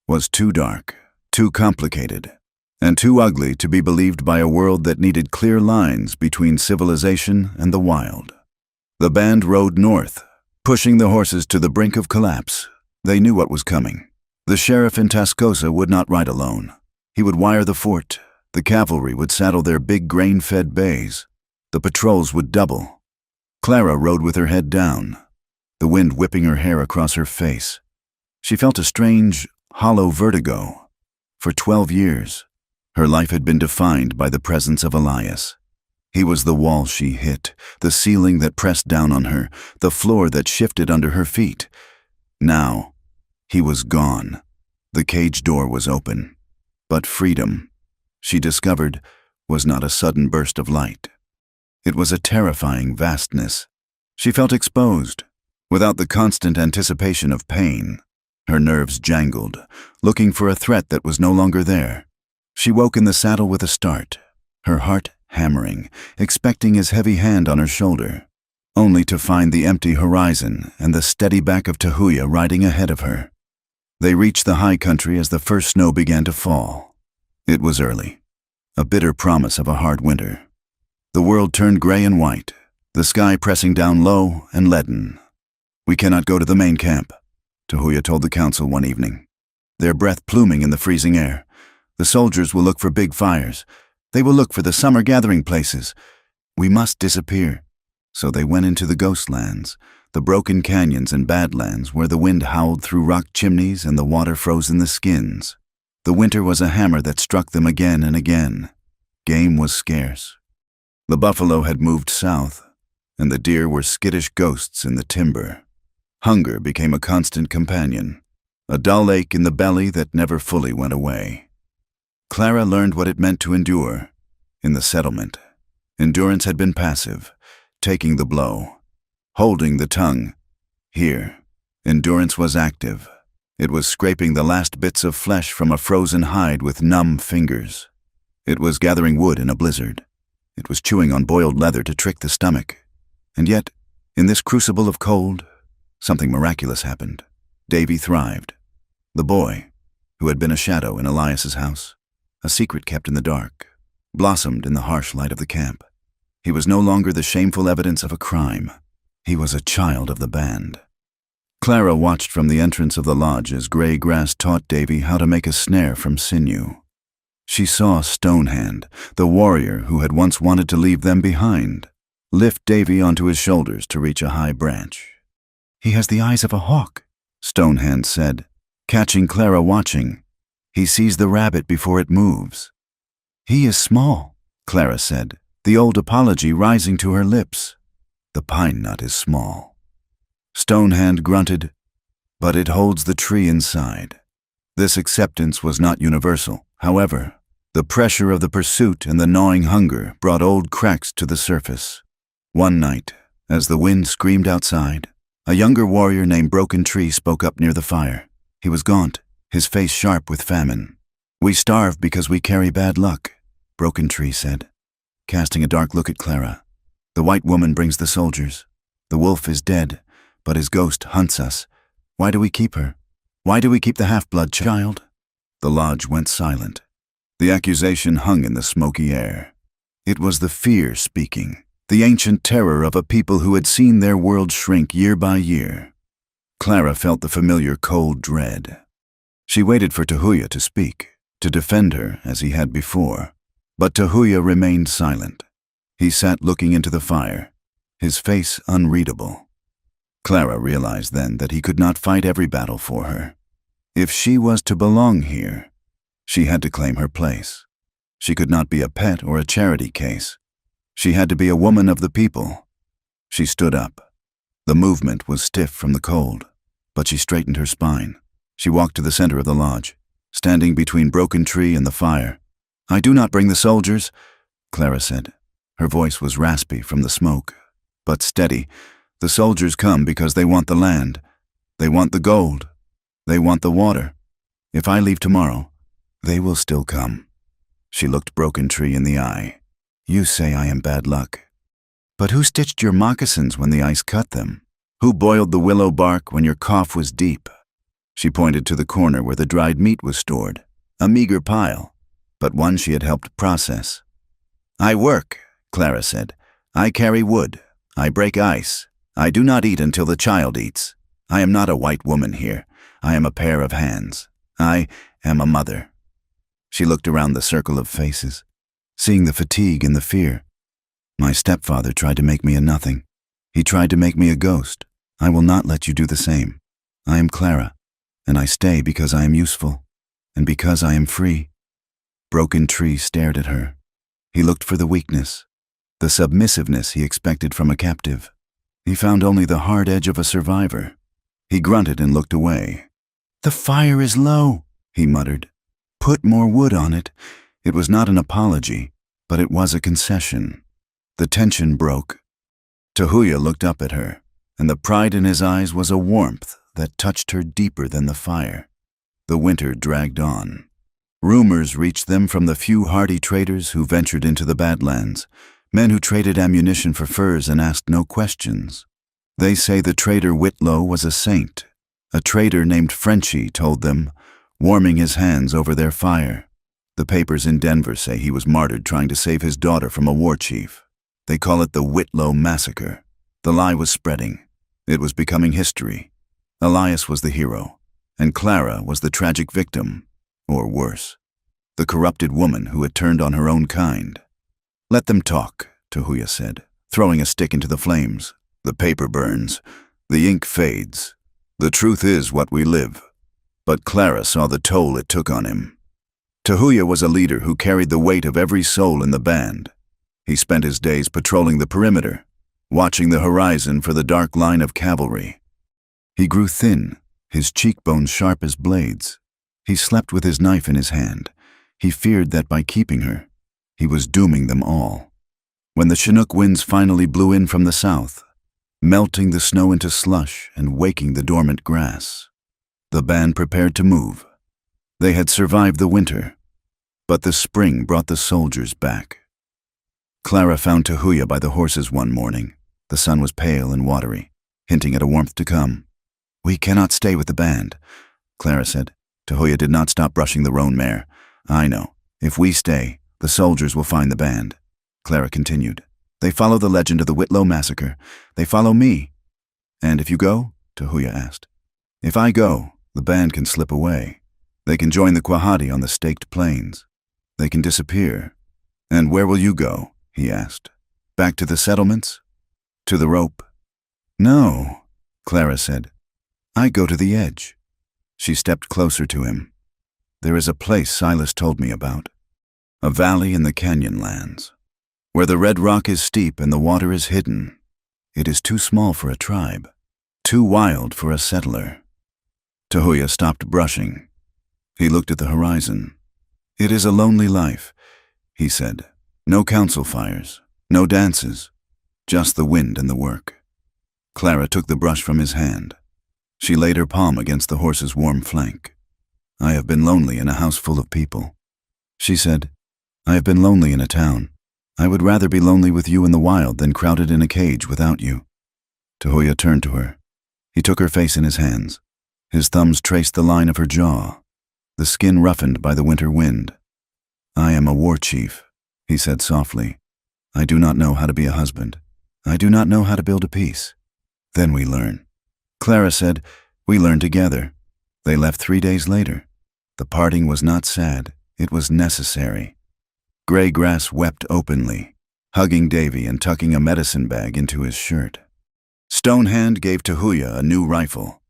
was too dark, too complicated, and too ugly to be believed by a world that needed clear lines between civilization and the wild. The band rode north, pushing the horses to the brink of collapse. They knew what was coming. The sheriff in Tascosa would not ride alone. He would wire the fort. The cavalry would saddle their big grain-fed bays. The patrols would double. Clara rode with her head down, the wind whipping her hair across her face. She felt a strange, hollow vertigo. For 12 years, her life had been defined by the presence of Elias. He was the wall she hit, the ceiling that pressed down on her, the floor that shifted under her feet. Now, he was gone. The cage door was open. But freedom, she discovered, was not a sudden burst of light. It was a terrifying vastness. She felt exposed, without the constant anticipation of pain. Her nerves jangled, looking for a threat that was no longer there. She woke in the saddle with a start, her heart hammering, expecting his heavy hand on her shoulder. only to find the empty horizon and the steady back of Tahuya riding ahead of her. They reached the high country as the first snow began to fall. It was early, a bitter promise of a hard winter. The world turned gray and white, the sky pressing down low and leaden. "We cannot go to the main camp," Tahuya told the council one evening, their breath pluming in the freezing air. "The soldiers will look for big fires. They will look for the summer gathering places. We must disappear." So they went into the ghost lands, the broken canyons and badlands where the wind howled through rock chimneys and the water froze in the skins. The winter was a hammer that struck them again and again. Game was scarce. The buffalo had moved south, and the deer were skittish ghosts in the timber. Hunger became a constant companion, a dull ache in the belly that never fully went away. Clara learned what it meant to endure. In the settlement, endurance had been passive, taking the blow, holding the tongue. Here, endurance was active. It was scraping the last bits of flesh from a frozen hide with numb fingers. It was gathering wood in a blizzard. It was chewing on boiled leather to trick the stomach. And yet, in this crucible of cold, something miraculous happened. Davy thrived. The boy, who had been a shadow in Elias's house, a secret kept in the dark, blossomed in the harsh light of the camp. He was no longer the shameful evidence of a crime. He was a child of the band. Clara watched from the entrance of the lodge as gray grass taught Davy how to make a snare from sinew. She saw Stonehand, the warrior who had once wanted to leave them behind, lift Davy onto his shoulders to reach a high branch. "He has the eyes of a hawk," Stonehand said, catching Clara watching. "He sees the rabbit before it moves." "He is small," Clara said, the old apology rising to her lips. "The pine nut is small." Stonehand grunted, "But it holds the tree inside." This acceptance was not universal, however. The pressure of the pursuit and the gnawing hunger brought old cracks to the surface. One night, as the wind screamed outside, a younger warrior named Broken Tree spoke up near the fire. He was gaunt, his face sharp with famine. "We starve because we carry bad luck," Broken Tree said, casting a dark look at Clara. "The white woman brings the soldiers. The wolf is dead, but his ghost hunts us. Why do we keep her? Why do we keep the half-blood child?" The lodge went silent. The accusation hung in the smoky air. It was the fear speaking, the ancient terror of a people who had seen their world shrink year by year. Clara felt the familiar cold dread. She waited for Tahuya to speak, to defend her as he had before. But Tahuya remained silent. He sat looking into the fire, his face unreadable. Clara realized then that he could not fight every battle for her. If she was to belong here, she had to claim her place. She could not be a pet or a charity case. She had to be a woman of the people. She stood up. The movement was stiff from the cold, but she straightened her spine. She walked to the center of the lodge, standing between Broken Tree and the fire. "I do not bring the soldiers," Clara said. Her voice was raspy from the smoke, but steady. "The soldiers come because they want the land. They want the gold. They want the water. If I leave tomorrow, they will still come." She looked Broken Tree in the eye. "You say I am bad luck. But who stitched your moccasins when the ice cut them? Who boiled the willow bark when your cough was deep?" She pointed to the corner where the dried meat was stored, a meager pile, but one she had helped process. "I work," Clara said. "I carry wood. I break ice. I do not eat until the child eats. I am not a white woman here. I am a pair of hands. I am a mother." She looked around the circle of faces, seeing the fatigue and the fear. "My stepfather tried to make me a nothing. He tried to make me a ghost. I will not let you do the same. I am Clara, and I stay because I am useful, and because I am free." Broken Tree stared at her. He looked for the weakness, the submissiveness he expected from a captive. He found only the hard edge of a survivor. He grunted and looked away. "The fire is low," he muttered. "Put more wood on it." It was not an apology, but it was a concession. The tension broke. Tahuya looked up at her, and the pride in his eyes was a warmth that touched her deeper than the fire. The winter dragged on. Rumors reached them from the few hardy traders who ventured into the Badlands, men who traded ammunition for furs and asked no questions. They say the trader Whitlow was a saint. A trader named Frenchy told them, warming his hands over their fire. The papers in Denver say he was martyred trying to save his daughter from a war chief. They call it the Whitlow Massacre. The lie was spreading. It was becoming history. Elias was the hero, and Clara was the tragic victim, or worse, the corrupted woman who had turned on her own kind. "Let them talk," Tahuya said, throwing a stick into the flames. "The paper burns. The ink fades. The truth is what we live." But Clara saw the toll it took on him. Tahuya was a leader who carried the weight of every soul in the band. He spent his days patrolling the perimeter, watching the horizon for the dark line of cavalry. He grew thin, his cheekbones sharp as blades. He slept with his knife in his hand. He feared that by keeping her, he was dooming them all. When the Chinook winds finally blew in from the south, melting the snow into slush and waking the dormant grass, the band prepared to move. They had survived the winter, but the spring brought the soldiers back. Clara found Tahuya by the horses one morning. The sun was pale and watery, hinting at a warmth to come. "We cannot stay with the band," Clara said. Tahuya did not stop brushing the roan mare. "I know. If we stay, the soldiers will find the band," Clara continued. "They follow the legend of the Whitlow Massacre. They follow me." "And if you go?" Tahuya asked. "If I go, the band can slip away. They can join the Quahati on the staked plains. They can disappear." "And where will you go?" he asked. "Back to the settlements? To the rope?" "No," Clara said. "I go to the edge." She stepped closer to him. "There is a place Silas told me about. A valley in the canyon lands, where the red rock is steep and the water is hidden. It is too small for a tribe, too wild for a settler." Tahuya stopped brushing. He looked at the horizon. "It is a lonely life," he said. "No council fires, no dances, just the wind and the work." Clara took the brush from his hand. She laid her palm against the horse's warm flank. "I have been lonely in a house full of people," she said. "I have been lonely in a town. I would rather be lonely with you in the wild than crowded in a cage without you." Tahuya turned to her. He took her face in his hands. His thumbs traced the line of her jaw, the skin roughened by the winter wind. "I am a war chief," he said softly. "I do not know how to be a husband. I do not know how to build a peace. Then we learn." Clara said, "We learn together." They left 3 days later. The parting was not sad, it was necessary. Gray Grass wept openly, hugging Davy and tucking a medicine bag into his shirt. Stonehand gave Tahuya a new rifle,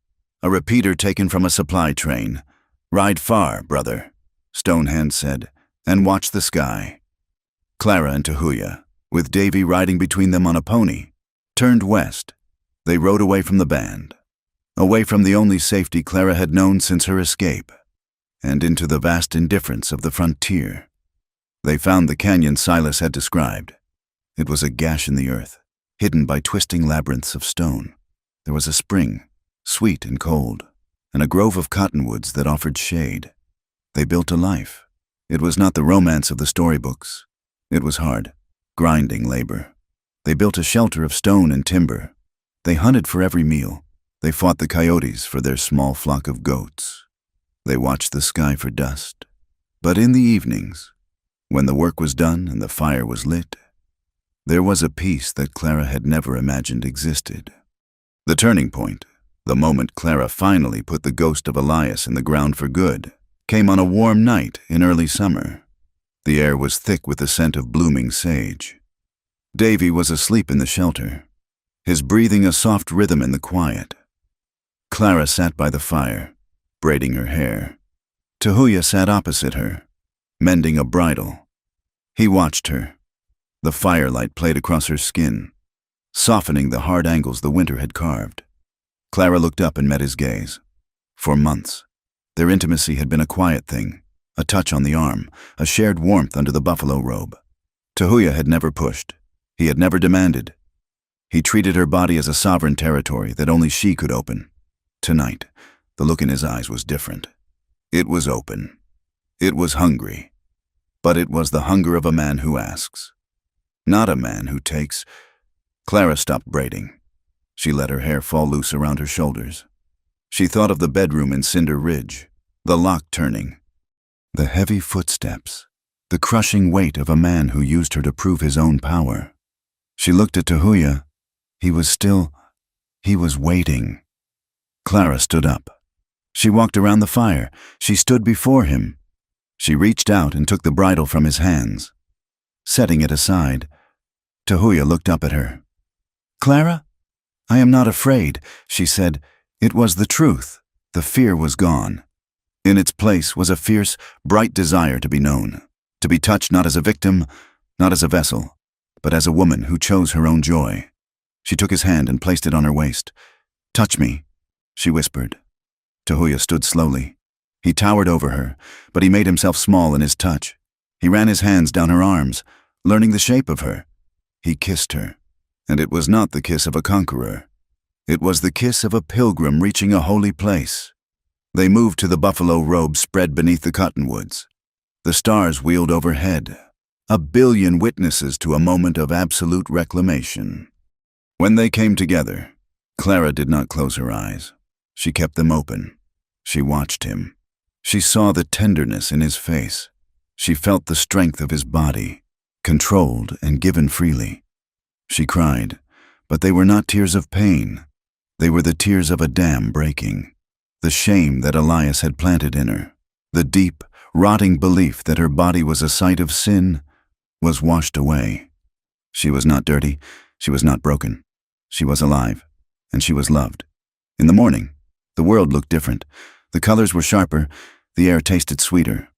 a repeater taken from a supply train. "Ride far, brother," Stonehand said, "and watch the sky." Clara and Tahuya, with Davy riding between them on a pony, turned west. They rode away from the band, away from the only safety Clara had known since her escape, and into the vast indifference of the frontier. They found the canyon Silas had described. It was a gash in the earth, hidden by twisting labyrinths of stone. There was a spring, sweet and cold, and a grove of cottonwoods that offered shade. They built a life. It was not the romance of the storybooks. It was hard, grinding labor. They built a shelter of stone and timber. They hunted for every meal. They fought the coyotes for their small flock of goats. They watched the sky for dust. But in the evenings, when the work was done and the fire was lit, there was a peace that Clara had never imagined existed. The turning point, the moment Clara finally put the ghost of Elias in the ground for good, came on a warm night in early summer. The air was thick with the scent of blooming sage. Davy was asleep in the shelter, his breathing a soft rhythm in the quiet. Clara sat by the fire, braiding her hair. Tahuya sat opposite her, mending a bridle. He watched her. The firelight played across her skin, softening the hard angles the winter had carved. Clara looked up and met his gaze. For months, their intimacy had been a quiet thing, a touch on the arm, a shared warmth under the buffalo robe. Tahuya had never pushed. He had never demanded. He treated her body as a sovereign territory that only she could open. Tonight, the look in his eyes was different. It was open. It was hungry. But it was the hunger of a man who asks. not a man who takes. Clara stopped braiding. She let her hair fall loose around her shoulders. She thought of the bedroom in Cinder Ridge, the lock turning, the heavy footsteps, the crushing weight of a man who used her to prove his own power. She looked at Tahuya. He was waiting. Clara stood up. She walked around the fire. She stood before him. She reached out and took the bridle from his hands. Setting it aside, Tahuya looked up at her. "Clara, I am not afraid," she said. It was the truth. The fear was gone. In its place was a fierce, bright desire to be known, to be touched not as a victim, not as a vessel, but as a woman who chose her own joy. She took his hand and placed it on her waist. "Touch me," she whispered. Tahuya stood slowly. He towered over her, but he made himself small in his touch. He ran his hands down her arms, learning the shape of her. He kissed her, and it was not the kiss of a conqueror. It was the kiss of a pilgrim reaching a holy place. They moved to the buffalo robe spread beneath the cottonwoods. The stars wheeled overhead, a billion witnesses to a moment of absolute reclamation. When they came together, Clara did not close her eyes. She kept them open. She watched him. She saw the tenderness in his face. She felt the strength of his body, controlled and given freely. She cried, but they were not tears of pain. They were the tears of a dam breaking. The shame that Elias had planted in her, the deep, rotting belief that her body was a site of sin, was washed away. She was not dirty. She was not broken. She was alive, and she was loved. In the morning, the world looked different. The colors were sharper. The air tasted sweeter.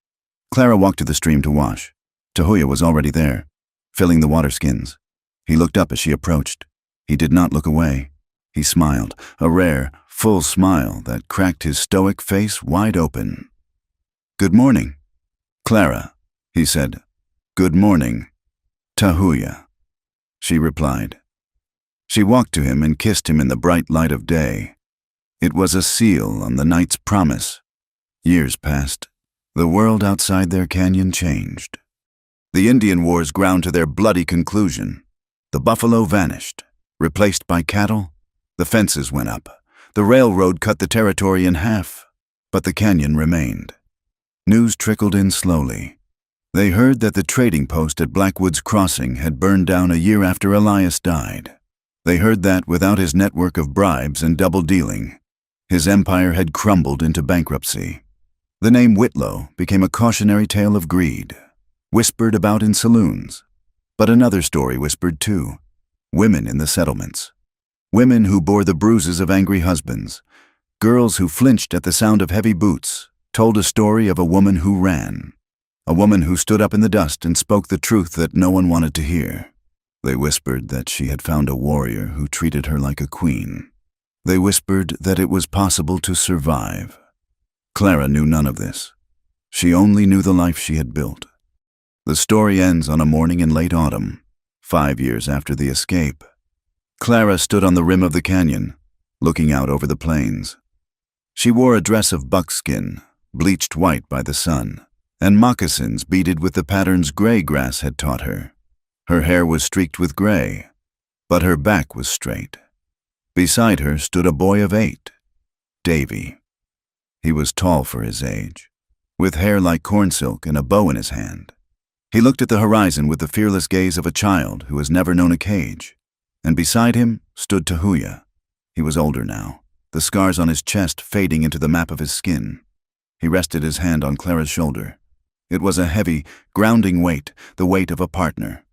Clara walked to the stream to wash. Tahuya was already there, filling the water skins. He looked up as she approached. He did not look away. He smiled, a rare, full smile that cracked his stoic face wide open. "Good morning, Clara," he said. "Good morning, Tahuya," she replied. She walked to him and kissed him in the bright light of day. It was a seal on the night's promise. Years passed. The world outside their canyon changed. The Indian Wars ground to their bloody conclusion. The buffalo vanished, replaced by cattle. The fences went up. The railroad cut the territory in half, but the canyon remained. News trickled in slowly. They heard that the trading post at Blackwood's Crossing had burned down a year after Elias died. They heard that without his network of bribes and double dealing, his empire had crumbled into bankruptcy. The name Whitlow became a cautionary tale of greed, whispered about in saloons. But another story whispered too: women in the settlements. Women who bore the bruises of angry husbands. Girls who flinched at the sound of heavy boots told a story of a woman who ran. A woman who stood up in the dust and spoke the truth that no one wanted to hear. They whispered that she had found a warrior who treated her like a queen. They whispered that it was possible to survive. Clara knew none of this. She only knew the life she had built. The story ends on a morning in late autumn, 5 years after the escape. Clara stood on the rim of the canyon, looking out over the plains. She wore a dress of buckskin, bleached white by the sun, and moccasins beaded with the patterns gray grass had taught her. Her hair was streaked with gray, but her back was straight. Beside her stood a boy of 8, Davy. He was tall for his age, with hair like corn silk and a bow in his hand. He looked at the horizon with the fearless gaze of a child who has never known a cage. And beside him stood Tahuya. He was older now, the scars on his chest fading into the map of his skin. He rested his hand on Clara's shoulder. It was a heavy, grounding weight, the weight of a partner,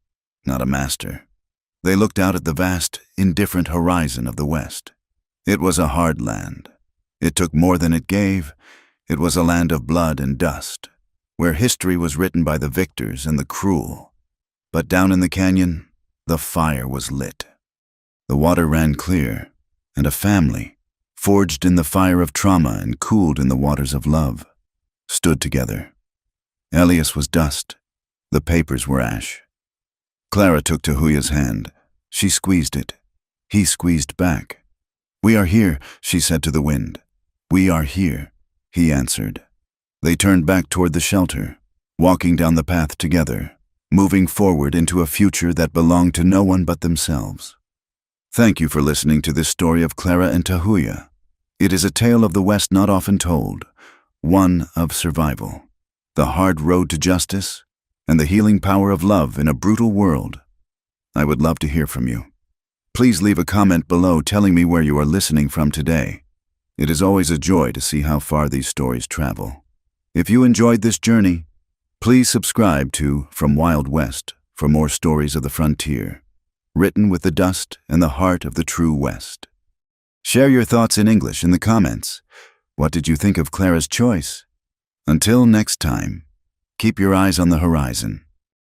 not a master. They looked out at the vast, indifferent horizon of the West. It was a hard land. It took more than it gave. It was a land of blood and dust, where history was written by the victors and the cruel. But down in the canyon, the fire was lit. The water ran clear, and a family, forged in the fire of trauma and cooled in the waters of love, stood together. Elias was dust. The papers were ash. Clara took Tahuya's hand. She squeezed it. He squeezed back. "We are here," she said to the wind. "We are here," he answered. They turned back toward the shelter, walking down the path together, moving forward into a future that belonged to no one but themselves. Thank you for listening to this story of Clara and Tahuya. It is a tale of the West not often told, one of survival, the hard road to justice, and the healing power of love in a brutal world. I would love to hear from you. Please leave a comment below telling me where you are listening from today. It is always a joy to see how far these stories travel. If you enjoyed this journey, please subscribe to From Wild West for more stories of the frontier, written with the dust and the heart of the true West. Share your thoughts in English in the comments. What did you think of Clara's choice? Until next time, keep your eyes on the horizon.